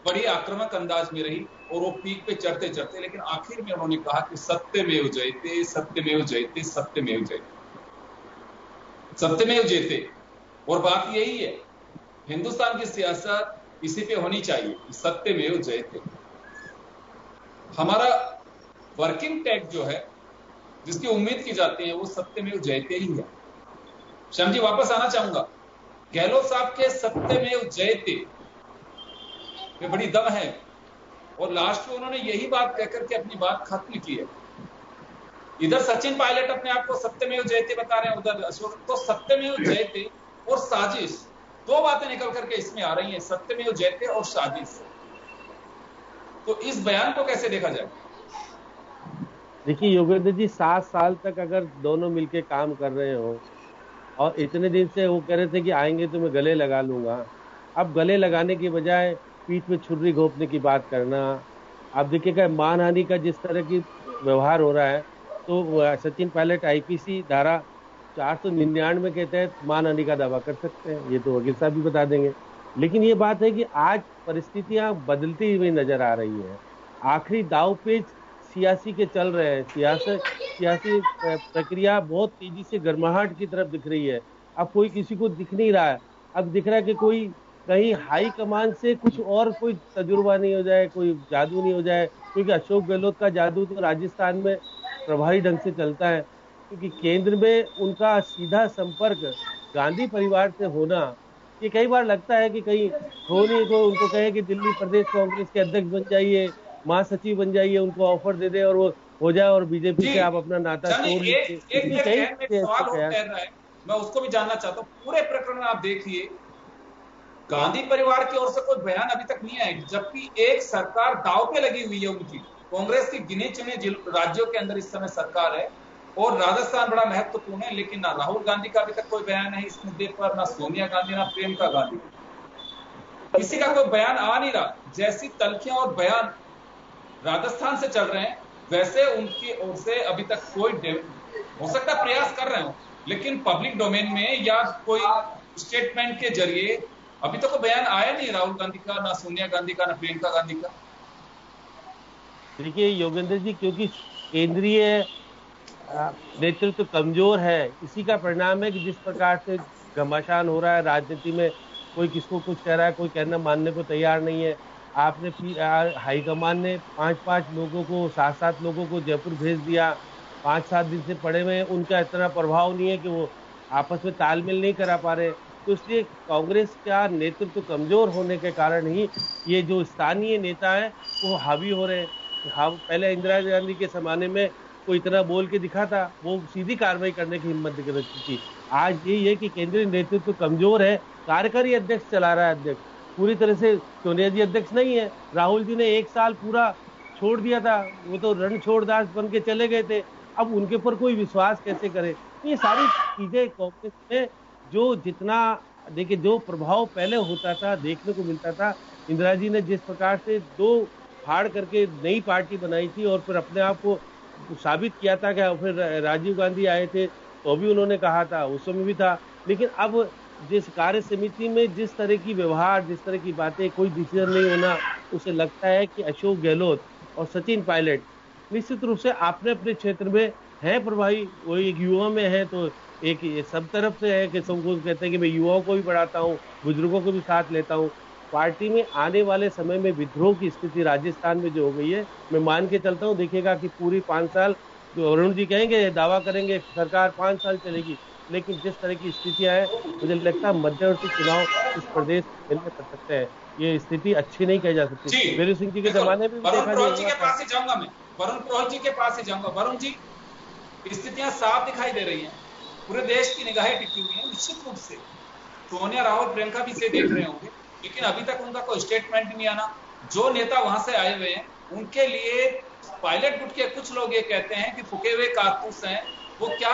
Speaker 3: बड़ी आक्रामक अंदाज में रही और वो पीक पे चढ़ते चढ़ते, लेकिन आखिर में उन्होंने कहा कि सत्यमेव जयते, सत्यमेव जयते, सत्यमेव जयते, सत्यमेव जयते। और बात यही है, हिंदुस्तान की सियासत इसी पे होनी चाहिए, सत्यमेव जयते। हमारा वर्किंग टैग जो है, जिसकी उम्मीद की जाती है, वो सत्यमेव जयते ही है। श्याम जी, वापस आना चाहूंगा। गहलोत साहब के सत्यमेव जयते में बड़ी दम है और लास्ट में उन्होंने यही बात कहकर के अपनी बात खत्म की है। इधर सचिन पायलट अपने आप को सत्यमेव जयते बता रहे हैं, उधर अशोक। तो सत्यमेव जयते और साजिश, दो बातें निकल करके इसमें आ रही हैं, सत्यमेव जयते और साजिश। तो इस बयान को कैसे देखा जाए?
Speaker 4: देखिए योगेंद्र जी, 7 साल तक अगर दोनों मिलके काम कर रहे हो और इतने दिन से वो कह रहे थे कि आएंगे तो मैं गले लगा लूंगा, अब गले लगाने की बजाय पीठ में छुरी घोंपने की बात करना। अब देखिएगा मानहानि का जिस तरह की व्यवहार हो रहा है, तो सचिन पायलट आईपीसी धारा 499 के तहत मानहानि का दावा कर सकते हैं, ये तो वकील साहब भी बता देंगे। लेकिन ये बात है कि आज परिस्थितियां बदलती हुई नजर आ रही है। आखिरी दांवपेच सियासी के चल रहे हैं, सियासी प्रक्रिया बहुत तेजी से गर्माहट की तरफ दिख रही है। अब कोई किसी को दिख नहीं रहा है, अब दिख रहा है कि कोई कहीं हाई कमान से कुछ और कोई तजुर्बा नहीं हो जाए, कोई जादू नहीं हो जाए, क्योंकि अशोक गहलोत का जादू तो राजस्थान में प्रभावी ढंग से चलता है, क्योंकि केंद्र में उनका सीधा संपर्क गांधी परिवार से होना, ये कई बार लगता है कि कहीं धोनी को उनको कहे कि दिल्ली प्रदेश कांग्रेस के अध्यक्ष बन जाइए, महासचिव बन जाइए, उनको ऑफर दे दे और वो हो जाए और बीजेपी से आप अपना नाता तोड़ लीजिए।
Speaker 3: मैं उसको भी जानना चाहता हूँ। पूरे प्रकरण में आप देखिए, गांधी परिवार की ओर से कोई बयान अभी तक नहीं आया, जबकि एक सरकार दांव पे लगी हुई है उनकी। कांग्रेस की गिने चुने राज्यों के अंदर इस समय सरकार है और राजस्थान बड़ा महत्वपूर्ण है, लेकिन ना राहुल गांधी का अभी तक कोई बयान है इस मुद्दे पर, ना सोनिया गांधी, ना प्रियंका गांधी, किसी का कोई बयान आ नहीं रहा। जैसी तलखियां और बयान राजस्थान से चल रहे हैं, वैसे उनकी ओर से अभी तक कोई, हो सकता है प्रयास कर रहे हो, लेकिन पब्लिक डोमेन में या कोई स्टेटमेंट के जरिए अभी तक कोई बयान आया नहीं राहुल गांधी का, ना सोनिया गांधी का, ना प्रियंका गांधी का।
Speaker 4: देखिए योगेंद्र जी, क्योंकि केंद्रीय नेतृत्व कमजोर है, इसी का परिणाम है कि जिस प्रकार से घमासान हो रहा है राजनीति में, कोई किसको कुछ कह रहा है, कोई कहना मानने को तैयार नहीं है। आपने हाईकमान ने 5-5 लोगों को, 7-7 लोगों को जयपुर भेज दिया, 5-7 दिन से पड़े हुए, उनका इतना प्रभाव नहीं है कि वो आपस में तालमेल नहीं करा पा रहे। तो इसलिए कांग्रेस का नेतृत्व कमजोर होने के कारण ही ये जो स्थानीय नेता है वो हावी हो रहे हैं। पहले इंदिरा गांधी के जमाने में कोई इतना बोल के दिखा था, वो सीधी कार्रवाई करने की हिम्मत रखती थी। आज यही है कि केंद्रीय नेतृत्व कमजोर है, कार्यकारी अध्यक्ष चला रहा है, अध्यक्ष पूरी तरह से। सोनिया जी अध्यक्ष नहीं है, राहुल जी ने 1 साल पूरा छोड़ दिया था, वो तो रणछोड़ दास बन के चले गए थे। अब उनके ऊपर कोई विश्वास कैसे करे? ये सारी चीजें कांग्रेस में जो जितना देखिए, जो प्रभाव पहले होता था, देखने को मिलता था, इंदिरा जी ने जिस प्रकार से 2 फाड़ करके नई पार्टी बनाई थी और फिर अपने आप को साबित किया था कि फिर राजीव गांधी आए थे तो भी उन्होंने कहा था, उस समय भी था। लेकिन अब जिस कार्य समिति में जिस तरह की व्यवहार, जिस तरह की बातें, कोई डिसीजन नहीं होना, उसे लगता है कि अशोक गहलोत और सचिन पायलट निश्चित रूप से अपने अपने क्षेत्र में है प्रभावी। वो एक युवा में है तो एक सब तरफ से है कि सबको कहते हैं कि मैं युवाओं को भी बढ़ाता हूँ, बुजुर्गों को भी साथ लेता हूँ। पार्टी में आने वाले समय में विद्रोह की स्थिति राजस्थान में जो हो गई है, मैं मान के चलता हूँ, देखिएगा कि पूरी 5 साल, जो अरुण जी कहेंगे, दावा करेंगे सरकार 5 साल चलेगी, लेकिन जिस तरह की स्थितियां हैं, मुझे लगता है मध्यवर्ती चुनाव इस प्रदेश में कर सकते हैं। ये स्थिति अच्छी नहीं कही जा सकती। वीरू सिंह जी के जमाने में
Speaker 3: वरुण पुरोहित जी के पास ही जाऊंगा मैं, वरुण पुरोहित जी के पास ही जाऊंगा। वरुण जी, स्थितियां साफ दिखाई दे रही हैं, पूरे देश की निगाहें टिकी हुई हैं। निश्चित रूप से सोनिया, राहुल, प्रियंका भी इसे देख रहे होंगे, लेकिन अभी तक उनका कोई स्टेटमेंट नहीं आना। जो नेता वहां से आए हुए हैं, उनके लिए पायलट गुट के कुछ लोग ये कहते हैं कि फूके हुए कारतूस हैं, वो क्या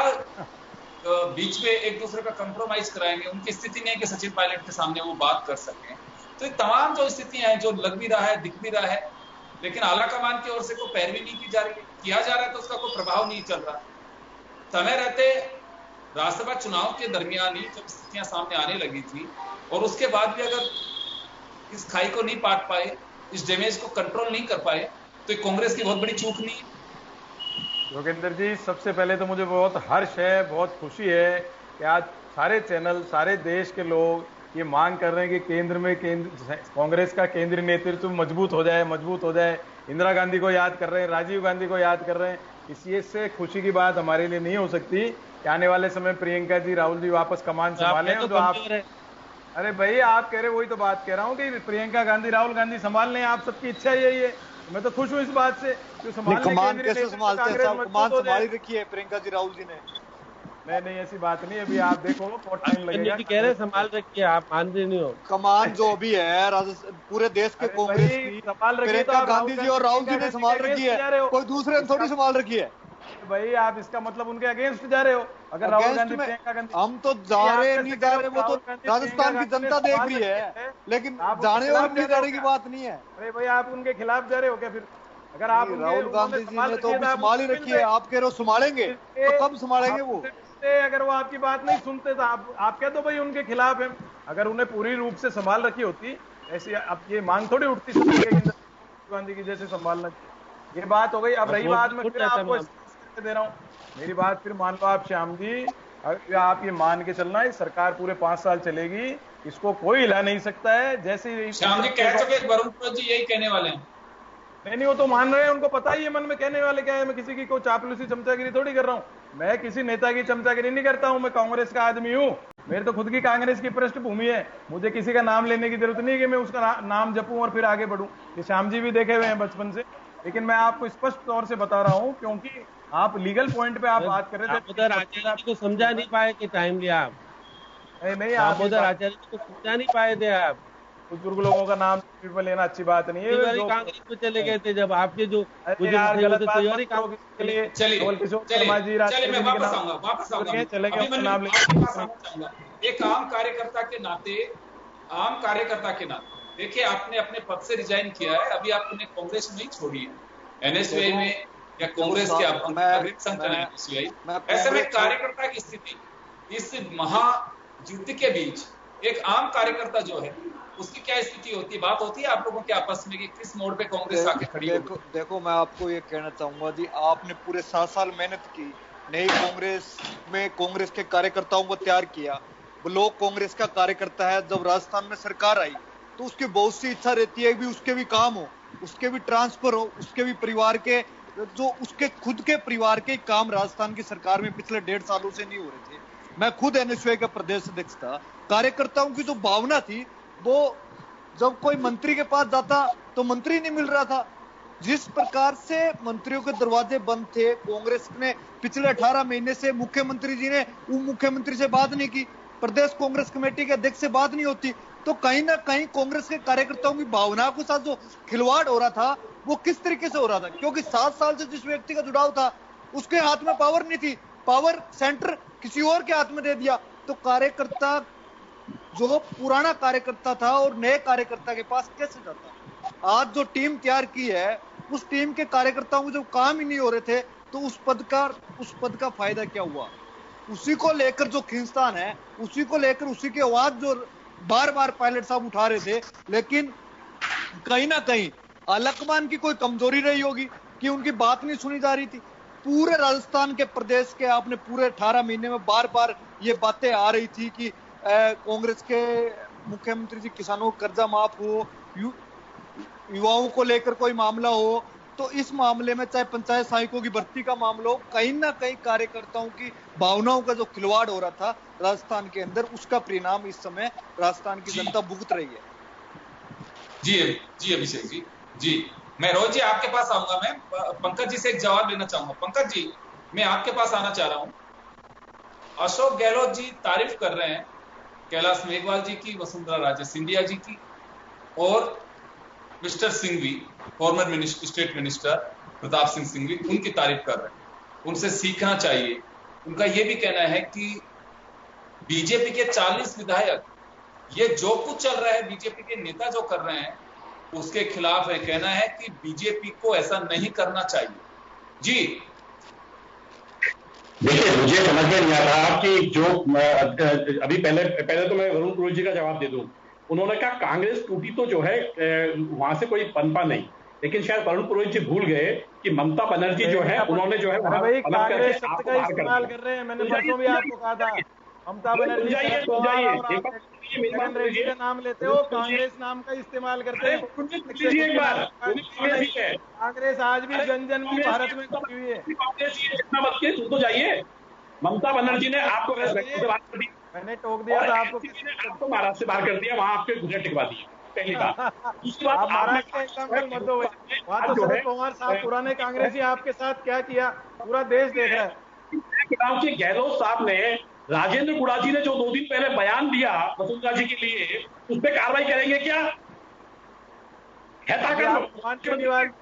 Speaker 3: बीच में एक दूसरे का कंप्रोमाइज कराएंगे। उनकी स्थिति नहीं है कि सचिन पायलट के सामने वो बात कर सकें। तो ये तमाम जो स्थितियां हैं, जो लग भी रहा है, दिख भी रहा है, लेकिन आला कमान की ओर से कोई पैरवी नहीं की जा रही है। किया जा रहा है तो उसका कोई प्रभाव नहीं चल रहा। समय रहते राज्यसभा चुनाव के दरमियान ही जब स्थितियां सामने आने लगी थी और उसके बाद भी अगर इस खाई को नहीं पाट पाए, इस डैमेज को कंट्रोल नहीं कर पाए, तो कांग्रेस की बहुत बड़ी चूक नहीं है।
Speaker 7: योगेंद्र जी, सबसे पहले तो मुझे बहुत हर्ष है, बहुत खुशी है कि आज सारे चैनल, सारे देश के लोग ये मांग कर रहे हैं कि केंद्र में कांग्रेस का केंद्रीय नेतृत्व मजबूत हो जाए, मजबूत हो जाए। इंदिरा गांधी को याद कर रहे हैं, राजीव गांधी को याद कर रहे हैं। इससे खुशी की बात हमारे लिए नहीं हो सकती कि आने वाले समय प्रियंका जी, राहुल जी वापस कमान संभालें। तो आप, अरे भाई आप कह रहे, वही तो बात कह रहा हूँ कि प्रियंका गांधी, राहुल गांधी संभाल लें, आप सबकी इच्छा यही है। मैं तो खुश हूँ इस बात से।
Speaker 5: कमान कैसे संभालते हैं साहब? कमान संभाली रखी है प्रियंका जी, राहुल जी ने।
Speaker 7: नहीं, ऐसी बात नहीं। अभी आप देखो, बहुत टाइम लगेगा।
Speaker 4: कह रहे संभाल रखी है, आप मान रहे नहीं हो।
Speaker 5: कमान जो भी है पूरे देश के कांग्रेस की प्रियंका गांधी जी और राहुल जी ने संभाल रखी है, कोई दूसरे ने थोड़ी संभाल रखी है।
Speaker 7: भाई आप इसका मतलब उनके अगेंस्ट जा रहे हो। अगर राहुल गांधी, प्रियंका गांधी,
Speaker 5: हम तो जा रहे नहीं जा रहे, वो तो राजस्थान की जनता देख रही है, लेकिन जाने और नहीं जाने की बात नहीं है।
Speaker 7: अरे भाई आप उनके खिलाफ जा रहे हो क्या? फिर अगर आप,
Speaker 5: राहुल गांधी जी ने तो संभाल ही रखी है, आप कह रहे हो संभालेंगे, तो कब संभालेंगे वो?
Speaker 7: अगर वो आपकी बात नहीं सुनते तो आप कह दो भाई उनके खिलाफ है। अगर उन्हें पूरी रूप से संभाल रखी होती, ऐसी अब ये मांग थोड़ी उठती गांधी की जैसे संभालना। ये बात हो गई। अब रही बात, मैं फिर आपको दे रहा हूँ मेरी बात। फिर मान लो आप, श्याम जी, आप ये मान के चलना है सरकार पूरे 5 साल चलेगी, इसको कोई हिला नहीं सकता है। जैसे
Speaker 3: श्याम जी कह चुके, वरुण पुरोहित जी यही कहने वाले हैं।
Speaker 7: नहीं, वो तो मान रहे हैं, उनको पता ही है मन में कहने वाले क्या है। मैं किसी की कोई चापलूसी, चमचागिरी थोड़ी कर रहा हूँ। मैं किसी नेता की चमचागिरी नहीं करता हूँ। मैं कांग्रेस का आदमी हूँ, मेरे तो खुद की कांग्रेस की पृष्ठभूमि है। मुझे किसी का नाम लेने की जरूरत नहीं कि मैं उसका नाम जपूं और फिर आगे बढ़ूं। ये श्याम जी भी देखे हुए हैं बचपन से। लेकिन मैं आपको स्पष्ट तौर से बता रहा हूँ, क्योंकि आप लीगल पॉइंट पे आप बात कर रहे थे,
Speaker 4: राजनीति को समझा नहीं पाए कि टाइम लिया आप।
Speaker 7: नहीं आप
Speaker 4: दामोदर आचार्य को समझा नहीं पाए थे आप।
Speaker 7: बुजुर्ग लोगों का नाम पे लेना अच्छी बात नहीं है।
Speaker 4: कांग्रेस में चले गए थे जब आपके जो
Speaker 7: यार गलत बात
Speaker 4: कोई और ही काम
Speaker 7: के लिए।
Speaker 3: चलिए मैं वापस आऊंगा
Speaker 7: चले गए नाम
Speaker 3: लेके। एक आम कार्यकर्ता के नाते देखिए, आपने अपने पद से रिजाइन किया है, अभी आपने कांग्रेस नहीं छोड़ी है, एनएसयूआई में या कांग्रेस के आप ऐसे में कार्यकर्ता की स्थिति इस महायुद्ध के बीच एक आम कार्यकर्ता जो है उसकी क्या स्थिति होती है? बात होती है आप लोगों के आपस में कि किस मोड़ पे कांग्रेस आके खड़ी है?
Speaker 5: देखो मैं आपको ये कहना चाहूंगा जी, आपने पूरे 7 साल मेहनत की, नई कांग्रेस में कांग्रेस के कार्यकर्ताओं को तैयार किया, ब्लॉक कांग्रेस का कार्यकर्ता है। जब राजस्थान में सरकार आई तो उसकी बहुत सी इच्छा रहती है कि उसके भी काम हो, उसके भी ट्रांसफर हो, उसके भी परिवार के जो उसके खुद के परिवार के काम राजस्थान की सरकार में पिछले 1.5 सालों से नहीं हो रहे थे। मैं खुद एनएसयूआई का प्रदेश अध्यक्ष था। कार्यकर्ताओं की जो भावना थी वो जब कोई मंत्री के पास जाता तो मंत्री नहीं मिल रहा था। जिस प्रकार से मंत्रियों के दरवाजे बंद थे, कांग्रेस ने पिछले 18 महीने से मुख्यमंत्री जी ने उप मुख्यमंत्री से बात नहीं की, प्रदेश कांग्रेस कमेटी के अध्यक्ष से बात नहीं होती, तो कहीं ना कहीं कांग्रेस के कार्यकर्ताओं की भावना के साथ जो खिलवाड़ हो रहा था वो किस तरीके से हो रहा था? क्योंकि 7 साल से जिस व्यक्ति का जुड़ाव था उसके हाथ में पावर नहीं थी, पावर सेंटर किसी और के हाथ में दे दिया। तो कार्यकर्ता जो पुराना कार्यकर्ता था और नए कार्यकर्ता के पास कैसे जाता? आज जो टीम तैयार की है उस टीम के कार्यकर्ताओं को जब काम ही नहीं हो रहे थे तो उस पद का फायदा क्या हुआ? उसी को लेकर जो खींचतान है, उसी को लेकर उसी की आवाज जो बार बार पायलट साहब उठा रहे थे, लेकिन कहीं ना कहीं आलकमान की कोई कमजोरी रही होगी कि उनकी बात नहीं सुनी जा रही थी। पूरे राजस्थान के प्रदेश के आपने पूरे 18 महीने में बार बार ये बातें आ रही थी कि कांग्रेस के मुख्यमंत्री जी किसानों को कर्जा माफ हो, युवाओं को लेकर कोई मामला हो, तो इस मामले में चाहे पंचायत सहायकों की भर्ती का मामला हो, कहीं ना कहीं कार्यकर्ताओं की भावनाओं का जो खिलवाड़ हो रहा था राजस्थान के अंदर, उसका परिणाम इस समय राजस्थान की जनता भुगत रही है।
Speaker 3: जी अभिषेक जी मैं रोज जी आपके पास आऊंगा। मैं पंकज जी से एक जवाब लेना चाहूंगा। पंकज जी, मैं आपके पास आना चाह रहा हूं। अशोक गहलोत जी तारीफ कर रहे हैं कैलाश मेघवाल जी की, वसुंधरा राजे सिंधिया जी की, और mister Singhvi, farmer state minister Pratap Singh Singhvi, उनकी तारीफ कर रहे हैं। उनसे सीखना चाहिए। उनका यह भी कहना है कि बीजेपी के 40 विधायक ये जो कुछ चल रहा है, बीजेपी के नेता जो कर रहे हैं उसके खिलाफ है। कहना है कि बीजेपी को ऐसा नहीं करना चाहिए। जी
Speaker 6: देखिए, मुझे समझ में नहीं आ रहा कि जो अभी पहले तो मैं वरुण पुरोहित जी का जवाब दे दूं। उन्होंने कहा कांग्रेस टूटी तो जो है वहां से कोई पनपा नहीं, लेकिन शायद वरुण पुरोहित जी भूल गए कि ममता बनर्जी जो है उन्होंने जो है
Speaker 7: भाई कांग्रेस शब्द का इस्तेमाल कर रहे हैं। मैंने परसों भी आपको कहा था, ममता बनर्जी का नाम लेते हो, कांग्रेस नाम का इस्तेमाल करते हैं। कांग्रेस आज भी जन जन में भारत में छुपी हुई है।
Speaker 6: तो जाइए, ममता बनर्जी ने आपको
Speaker 7: मैंने टोक दिया था,
Speaker 6: आपको महाराष्ट्र से बाहर कर दिया, वहां आपके गुजर टिकवा दिए। पहली बात। दूसरी बात,
Speaker 7: महाराष्ट्र का एग्जाम्पल मत दो। वहां तो शरद पवार साहब पुराने कांग्रेसी आपके साथ क्या किया पूरा देश देख रहा है।
Speaker 6: गहलोत साहब ने, राजेंद्र गुड़ाजी ने जो 2 दिन पहले बयान दिया वसुंधरा जी के लिए, उस पर कार्रवाई करेंगे क्या?
Speaker 7: है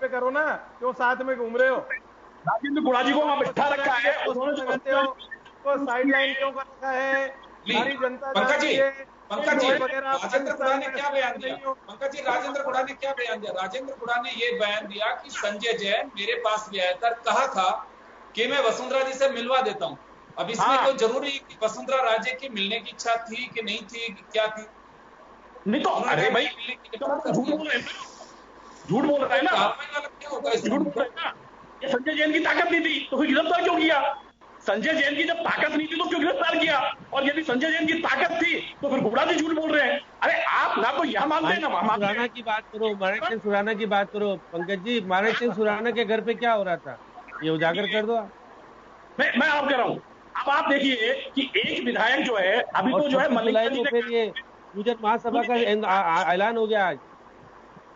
Speaker 7: पे करो ना, क्यों साथ में घूम रहे हो?
Speaker 6: राजेंद्र गुड़ाजी को वहां बैठा रखा है,
Speaker 7: उसको साइड लाइन क्यों कर रखा है? सारी जनता
Speaker 3: पंकज जी राजेंद्र गुड़ा ने क्या बयान दिया? पंकज जी, राजेंद्र गुड़ा ने क्या बयान दिया? राजेंद्र गुड़ा ने ये बयान दिया कि संजय जैन मेरे पास भी आया कर कहा था कि मैं वसुंधरा जी से मिलवा देता हूँ। अब इसमें कोई जरूरी वसुंधरा राजे की मिलने की इच्छा थी कि नहीं थी, क्या थी?
Speaker 6: नहीं तो अरे भाई झूठ बोल रहा है ना,
Speaker 3: क्या होगा?
Speaker 6: झूठ बोल रहा है ना। ये संजय जैन की ताकत नहीं थी तो फिर गिरफ्तार क्यों किया? संजय जैन की जब ताकत नहीं थी तो क्यों गिरफ्तार किया? और यदि संजय जैन की ताकत थी तो फिर गुड़ा भी झूठ बोल रहे हैं। अरे आप ना तो यह मानते हैं ना
Speaker 4: सुराना की बात करो, माणिक सिंह सुराना की बात करो। पंकज जी, माणिक सिंह सुराना के घर पे क्या हो रहा था, ये उजागर कर दो।
Speaker 6: मैं आप कह रहा हूँ, अब आप देखिए कि एक विधायक जो है अभी तो जो है मलिंगा जी
Speaker 4: ने, ये गुजर महासभा का ऐलान हो गया आज।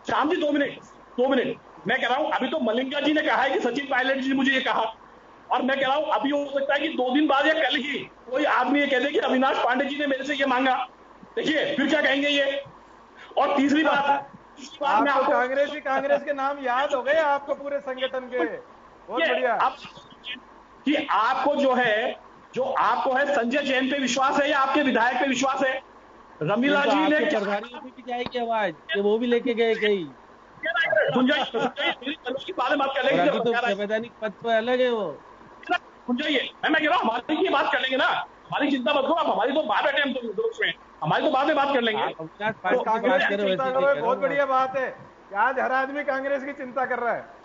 Speaker 6: शाम जी 2 मिनट मैं कह रहा हूं, अभी तो मलिंगा जी ने कहा है कि सचिन पायलट जी ने मुझे ये कहा, और मैं कह रहा हूं अभी हो सकता है कि 2 दिन बाद या कल ही कोई आदमी ये कह दे कि अविनाश पांडे जी ने मेरे से ये मांगा। देखिए फिर क्या कहेंगे ये। और तीसरी बात मैं
Speaker 7: आपको कांग्रेस के नाम याद हो गए आपको पूरे संगठन के। बहुत बढ़िया।
Speaker 6: कि आपको जो है संजय जैन पे विश्वास है या आपके विधायक पे विश्वास है? रमीला जी ने
Speaker 4: प्रभारियों पे भी जाएगी आवाज कि वो भी लेके गए कहीं।
Speaker 6: की बात कर लेंगे
Speaker 4: तो संवैधानिक पद पर अलग है वो।
Speaker 6: सुनिए मैं कह रहा हूँ हमारी की बात कर लेंगे ना, हमारी चिंता मत करो आप, हमारी तो बात बैठे हम तो ग्रुप में, हमारी तो बाद में बात कर लेंगे।
Speaker 7: बहुत बढ़िया बात है, आज हर आदमी कांग्रेस की चिंता कर रहा है।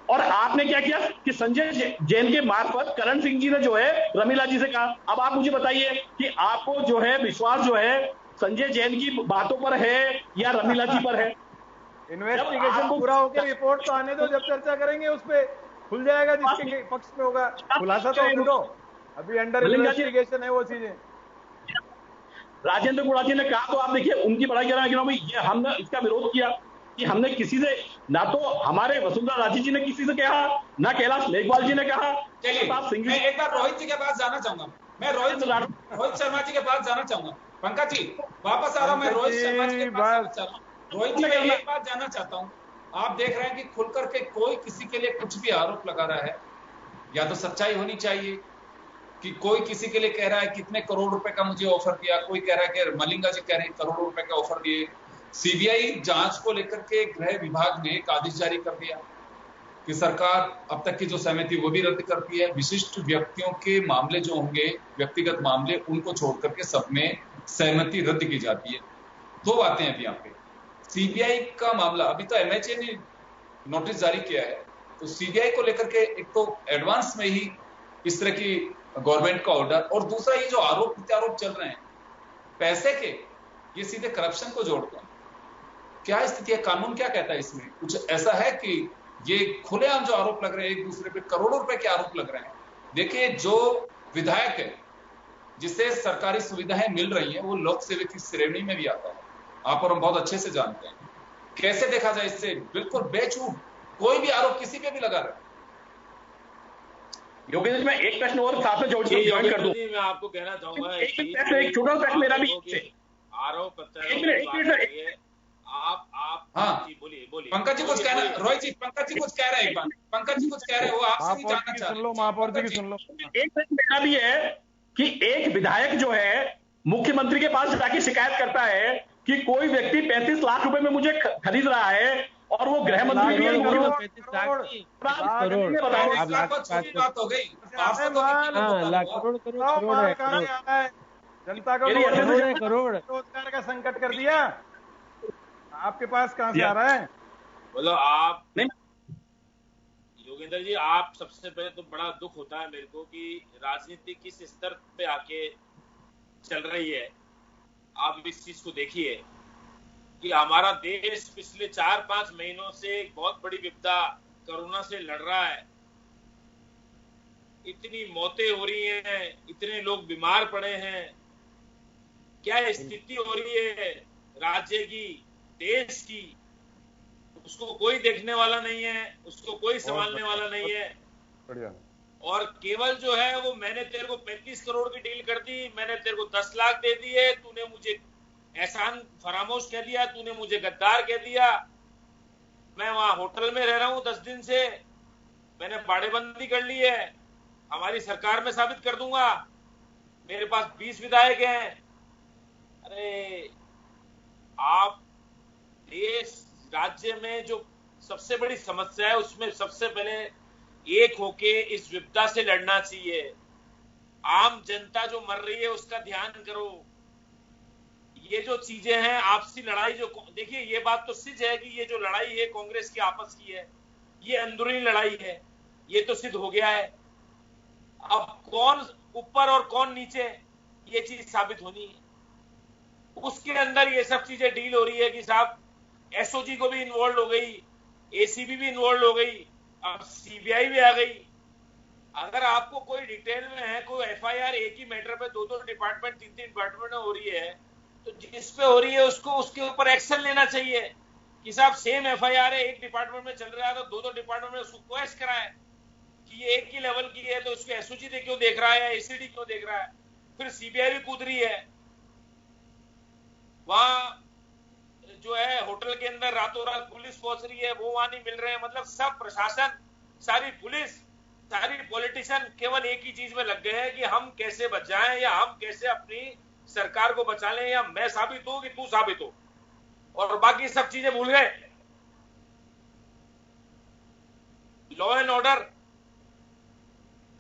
Speaker 6: और आपने क्या किया कि संजय जैन के मार्फत करण सिंह जी ने जो है रमीला जी से कहा। अब आप मुझे बताइए कि आपको जो है विश्वास जो है संजय जैन की बातों पर है या रमीला जी पर है?
Speaker 7: इन्वेस्टिगेशन पूरा होकर रिपोर्ट तो आने दो, जब चर्चा करेंगे उस पर खुल जाएगा जिसके पक्ष में होगा। खुलासा तो होने दो, अभी अंडर इन्वेस्टिगेशन है वो चीजें।
Speaker 6: राजेंद्र गुड़ा जी ने कहा तो आप देखिए उनकी बड़ाई कर रहे हैं कि हमने इसका विरोध किया कि हमने किसी से, ना तो हमारे वसुंधरा राजे जी ने किसी से कहा, ना कैलाश मेघवाल जी ने कहा।
Speaker 3: मैं एक बार रोहित जी के पास जाना चाहूंगा, मैं रोहित शर्मा जी के पास जाना चाहूंगा। पंकज जी वापस आ रहा हूं, मैं रोहित शर्मा जी के पास रोहित जी मैं एक बात जानना चाहता हूं। आप देख रहे हैं कि खुल करके कोई किसी के लिए कुछ भी आरोप लगा रहा है, या तो सच्चाई होनी चाहिए कि कोई किसी के लिए कह रहा है कितने करोड़ रुपए का मुझे ऑफर किया, कोई कह रहा है कि मलिंगा जी कह रहे हैं करोड़ों रुपए का ऑफर दिए। सीबीआई जांच को लेकर के गृह विभाग ने एक आदेश जारी कर दिया कि सरकार अब तक की जो सहमति वो भी रद्द करती है। विशिष्ट व्यक्तियों के मामले जो होंगे, व्यक्तिगत मामले, उनको छोड़ करके सब में सहमति रद्द की जाती है। 2 बातें हैं यहाँ पे। सीबीआई का मामला, अभी तो एमएचए ने नोटिस जारी किया है, तो सीबीआई को लेकर के एक तो एडवांस में ही इस तरह की गवर्नमेंट का ऑर्डर, और दूसरा ये जो आरोप प्रत्यारोप चल रहे हैं पैसे के, ये सीधे करप्शन को जोड़ते हैं। क्या स्थिति है, कानून क्या कहता है इसमें? कुछ ऐसा है कि ये खुलेआम जो आरोप लग रहे हैं, एक दूसरे पे करोड़ों रुपए के आरोप लग रहे हैं। देखिए जो विधायक है जिसे सरकारी सुविधाएं मिल रही हैं, वो लोक सेवक की श्रेणी में भी आता है। आप और हम बहुत अच्छे से जानते हैं। कैसे देखा जाए इससे? बिल्कुल बेचूक कोई भी आरोप किसी पे भी लगा रहा है।
Speaker 6: योगेंद्र मैं एक प्रश्न और साथ में ज्वाइन कर दूं।
Speaker 8: मैं आपको कहना चाहूंगा
Speaker 6: एक छोटा प्रश्न मेरा भी
Speaker 8: आरोप
Speaker 3: हाँ बोलिए पंकज जी कुछ कह रहे हैं। रोहित जी पंकज जी कुछ कह रहे हैं, एक बार पंकज जी कुछ कह रहे हैं, वो आपसे भी जानना चाह रहे हैं।
Speaker 7: महापौर जी की सुन लो।
Speaker 6: एक प्रश्न मेरा भी है कि एक विधायक जो है मुख्यमंत्री के पास जाके शिकायत करता है कि कोई व्यक्ति 35 लाख रुपए में मुझे खरीद रहा है, और वो गृह मंत्री भी
Speaker 3: करोड़
Speaker 7: जनता को करोड़ रोजगार का संकट कर दिया। आपके पास कहां से आ रहा है?
Speaker 8: बोलो आप नहीं योगेंद्र जी, आप सबसे पहले तो बड़ा दुख होता है मेरे को कि राजनीति किस स्तर पे आके चल रही है। आप इस चीज को देखिए कि हमारा देश पिछले 4-5 महीनों से एक बहुत बड़ी विपदा कोरोना से लड़ रहा है। इतनी मौतें हो रही हैं, इतने लोग बीमार पड़े हैं, क्या स्थिति हो रही है राज्य की, देश की, उसको कोई देखने वाला नहीं है, उसको कोई संभालने वाला नहीं है।
Speaker 7: बढ़िया।
Speaker 8: और केवल जो है वो मैंने तेरे को 35 करोड़ की डील कर दी, मैंने तेरे को 10 लाख दे दिए, तूने मुझे एहसान फरामोश कह दिया, तूने मुझे गद्दार कह दिया। मैं वहां होटल में रह रहा हूं 10 दिन से, मैंने बाड़ेबंदी कर ली है, हमारी सरकार में साबित कर दूंगा, मेरे पास 20 विधायक हैं। अरे आप देश राज्य में जो सबसे बड़ी समस्या है उसमें सबसे पहले एक होके इस विपदा से लड़ना चाहिए। आम जनता जो मर रही है उसका ध्यान करो। ये जो चीजें हैं आपसी लड़ाई, जो देखिए ये बात तो सिद्ध है कि ये जो लड़ाई है कांग्रेस की आपस की है, ये अंदरूनी लड़ाई है, ये तो सिद्ध हो गया है। अब कौन ऊपर और कौन नीचे ये चीज साबित होनी है। उसके अंदर ये सब चीजें डील हो रही है कि साहब एसओजी को भी इन्वॉल्व हो गई, एसीबी भी इन्वॉल्व हो गई, अब सीबीआई भी आ गई। अगर आपको कोई डिटेल में है, कोई एफआईआर एक ही मैटर पे 2-2 डिपार्टमेंट 3-3 डिपार्टमेंट में हो रही है, तो जिस पे हो रही है उसको उसके ऊपर एक्शन लेना चाहिए कि साहब सेम एफआईआर है, एक डिपार्टमेंट में चल रहा है तो 2-2 डिपार्टमेंट में उसको क्वेश्चन कराए। कि ये एक ही लेवल की है तो उसको एसओजी क्यों देख रहा है या एसीडी क्यों देख रहा है। फिर सीबीआई भी कूद रही है, वहां जो है होटल के अंदर रातों रात पुलिस पहुंच रही है, वो वहां नहीं मिल रहे हैं। मतलब सब प्रशासन, सारी पुलिस, सारी पॉलिटिशियन केवल एक ही चीज में लग गए हैं कि हम कैसे बच जाएं या हम कैसे अपनी सरकार को बचा लें, या मैं साबित हूं कि तू साबित हो, और बाकी सब चीजें भूल गए। लॉ एंड ऑर्डर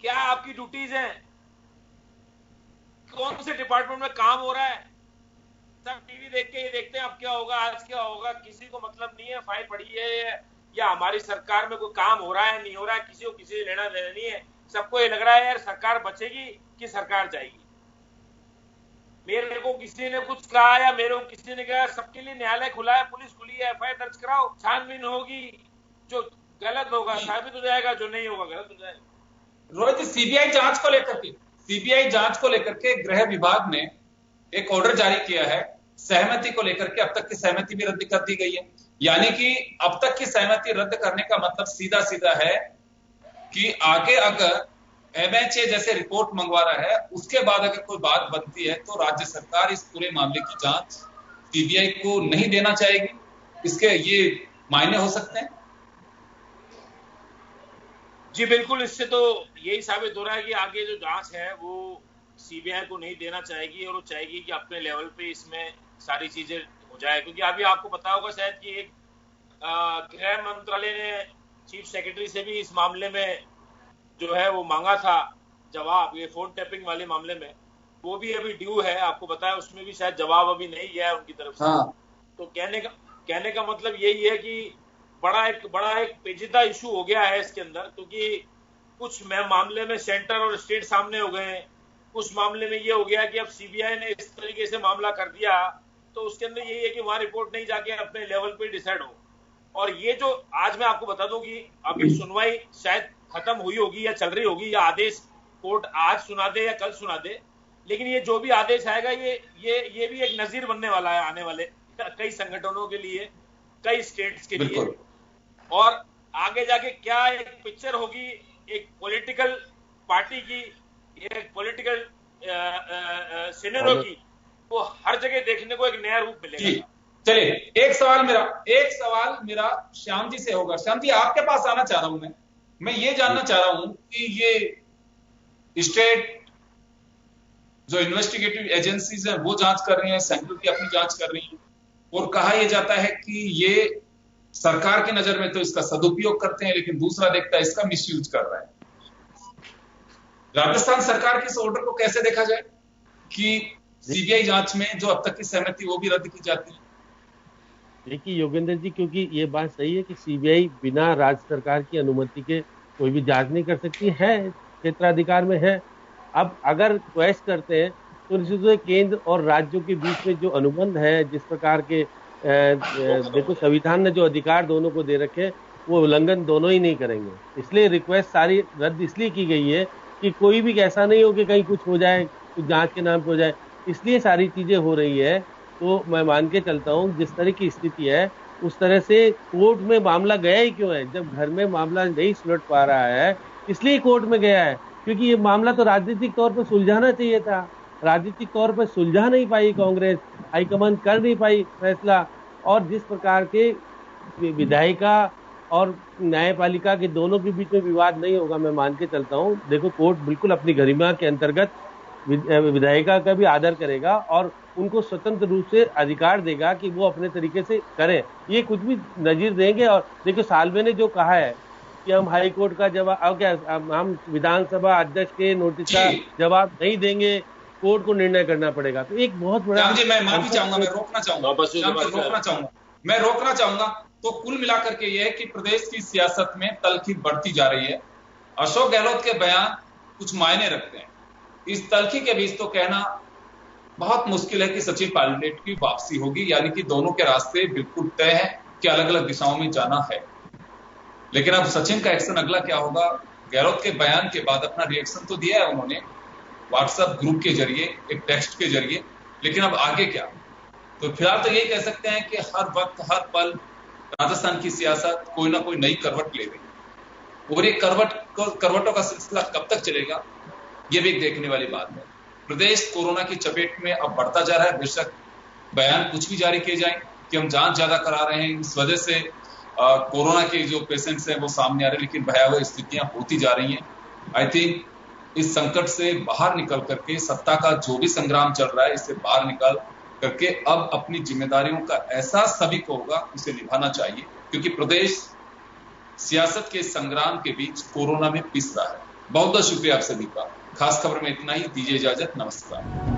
Speaker 8: क्या आपकी ड्यूटीज हैं, कौन से डिपार्टमेंट में काम हो रहा है, सब टीवी देख के ये देखते हैं अब क्या होगा, आज क्या होगा, किसी को मतलब नहीं है फाइल पड़ी है या हमारी सरकार में कोई काम हो रहा है नहीं हो रहा है, किसी को किसी से लेना देना नहीं है। सबको ये लग रहा है यार सरकार बचेगी कि सरकार जाएगी। मेरे को किसी ने कुछ कहा या मेरे को किसी ने कहा, सबके लिए न्यायालय खुला है, पुलिस खुली है, एफआईआर दर्ज कराओ, छानबीन होगी, जो गलत होगा साबित हो जाएगा, जो नहीं होगा गलत हो जाएगा।
Speaker 3: रोहित जी, सीबीआई जांच को लेकर के गृह विभाग ने एक ऑर्डर जारी किया है सहमति को लेकर के। अब तक की सहमति भी रद्द कर दी गई है, यानी कि अब तक की सहमति रद्द करने का मतलब सीधा सीधा है कि आगे अगर एमएचए जैसे रिपोर्ट मंगवा रहा है, उसके बाद अगर कोई बात बनती है तो राज्य सरकार इस पूरे मामले की जांच सीबीआई को नहीं देना चाहेगी। इसके ये मायने हो सकते हैं।
Speaker 8: जी बिल्कुल, इससे तो यही साबित हो रहा है कि आगे जो जांच है वो सीबीआई को नहीं देना चाहेगी, और वो चाहेगी कि अपने लेवल पे इसमें सारी चीजें हो जाए। क्योंकि अभी आपको पता होगा शायद कि एक गृह मंत्रालय ने चीफ सेक्रेटरी से भी इस मामले में जो है वो मांगा था जवाब, ये फोन टैपिंग वाले मामले में, वो भी अभी ड्यू है, आपको बताया, उसमें भी शायद जवाब अभी नहीं गया है उनकी तरफ से।
Speaker 3: हाँ।
Speaker 8: तो कहने का मतलब यही है कि बड़ा एक पेचीदा इशू हो गया है इसके अंदर, क्योंकि कुछ मामले में सेंटर और स्टेट सामने हो गए हैं, कुछ मामले में ये हो गया कि अब सीबीआई ने इस तरीके से मामला कर दिया, तो उसके अंदर यही है कि वहां रिपोर्ट नहीं जाके अपने लेवल पे डिसाइड हो। और ये जो आज मैं आपको बता दूं कि अभी सुनवाई शायद खत्म हुई होगी या चल रही होगी, या आदेश कोर्ट आज सुना दे या कल सुना दे, लेकिन ये जो भी आदेश आएगा ये भी एक नजीर बनने वाला है आने वाले कई संगठनों के लिए, कई स्टेट्स के लिए। और आगे जाके क्या एक पिक्चर होगी एक पॉलिटिकल पार्टी की, एक पॉलिटिकल सिनेरियो की, वो हर जगह देखने को एक नया रूप मिलेगा।
Speaker 3: चलिए, एक सवाल मेरा श्याम जी से होगा। श्याम जी, आपके पास आना चाह रहा हूं मैं ये जानना चाह रहा हूं कि ये स्टेट जो इन्वेस्टिगेटिव एजेंसीज हैं वो जांच कर रही हैं, सेंट्रल की अपनी जांच कर रही हैं, और कहा यह जाता है कि ये सरकार की नजर में तो इसका सदुपयोग करते हैं, लेकिन दूसरा देखता है इसका मिसयूज कर रहा है। राजस्थान सरकार के इस ऑर्डर को कैसे देखा जाए कि सीबीआई जांच में जो अब तक की सहमति वो भी रद्द की जाती है?
Speaker 4: देखिए योगेंद्र जी, क्योंकि ये बात सही है कि सीबीआई बिना राज्य सरकार की अनुमति के कोई भी जांच नहीं कर सकती है, क्षेत्राधिकार में है। अब अगर रिक्वेस्ट करते हैं तो निश्चित रूप से केंद्र और राज्यों के बीच में जो अनुबंध है, जिस प्रकार के देखो संविधान ने जो अधिकार दोनों को दे रखे वो उल्लंघन दोनों ही नहीं करेंगे। इसलिए रिक्वेस्ट सारी रद्द इसलिए की गई है कि कोई भी ऐसा नहीं हो कि कहीं कुछ हो जाए, कुछ जांच के नाम पे हो जाए, इसलिए सारी चीजें हो रही है। तो मैं मान के चलता हूँ जिस तरह की स्थिति है उस तरह से कोर्ट में मामला गया ही क्यों है, जब घर में मामला नहीं सुलझ पा रहा है इसलिए कोर्ट में गया है, क्योंकि ये मामला तो राजनीतिक तौर पर सुलझाना चाहिए था। राजनीतिक तौर पर सुलझा नहीं पाई कांग्रेस, हाईकमान कर नहीं पाई फैसला, और जिस प्रकार के विधायिका और न्यायपालिका के दोनों के बीच में विवाद नहीं होगा, मैं मान के चलता हूँ। देखो कोर्ट बिल्कुल अपनी गरिमा के अंतर्गत विधायिका का भी आदर करेगा और उनको स्वतंत्र रूप से अधिकार देगा कि वो अपने तरीके से करें, ये कुछ भी नजीर देंगे। और देखो सालवे ने जो कहा है कि हम हाई कोर्ट का जवाब, क्या हम विधानसभा अध्यक्ष के नोटिस का जवाब नहीं देंगे, कोर्ट को निर्णय करना पड़ेगा। तो एक बहुत बड़ा
Speaker 3: जी, मैं माफी चाहूंगा, मैं रोकना चाहूंगा। तो कुल मिलाकर के ये है कि प्रदेश की सियासत में तल्खी बढ़ती जा रही है। अशोक गहलोत के बयान कुछ मायने रखते हैं। इस तल्खी के बीच तो कहना बहुत मुश्किल है कि सचिन पायलट की वापसी होगी, यानी कि दोनों के रास्ते बिल्कुल तय है कि अलग अलग दिशाओं में जाना है। लेकिन अब सचिन का एक्शन अगला क्या होगा? गहलोत के बयान के बाद अपना रिएक्शन तो दिया है उन्होंने व्हाट्सएप ग्रुप के जरिए, एक टेक्स्ट के जरिए, लेकिन अब आगे क्या? तो फिलहाल तो यही कह सकते हैं कि हर वक्त हर पल राजस्थान की सियासत कोई ना कोई नई करवट ले रही है। और ये करवटों का सिलसिला कब तक चलेगा, ये भी एक देखने वाली बात है। प्रदेश कोरोना की चपेट में अब बढ़ता जा रहा है। बेशक बयान कुछ भी जारी किए जाए कि हम जांच ज्यादा करा रहे हैं, इस वजह से कोरोना के जो पेशेंट्स हैं वो सामने आ रहे हैं, लेकिन भयावह स्थितियां होती जा रही हैं। आई थिंक इस संकट से बाहर निकल करके, सत्ता का जो भी संग्राम चल रहा है इससे बाहर निकल करके अब अपनी जिम्मेदारियों का एहसास सभी को होगा, उसे निभाना चाहिए, क्योंकि प्रदेश सियासत के संग्राम के बीच कोरोना में पिस रहा है। बहुत बहुत शुक्रिया आप सभी का। खास खबर में इतना ही, दीजिए इजाजत, नमस्कार।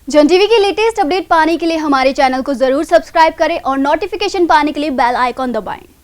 Speaker 9: जन टीवी की लेटेस्ट अपडेट पाने के लिए हमारे चैनल को जरूर सब्सक्राइब करें और नोटिफिकेशन पाने के लिए बेल आइकॉन दबाएं।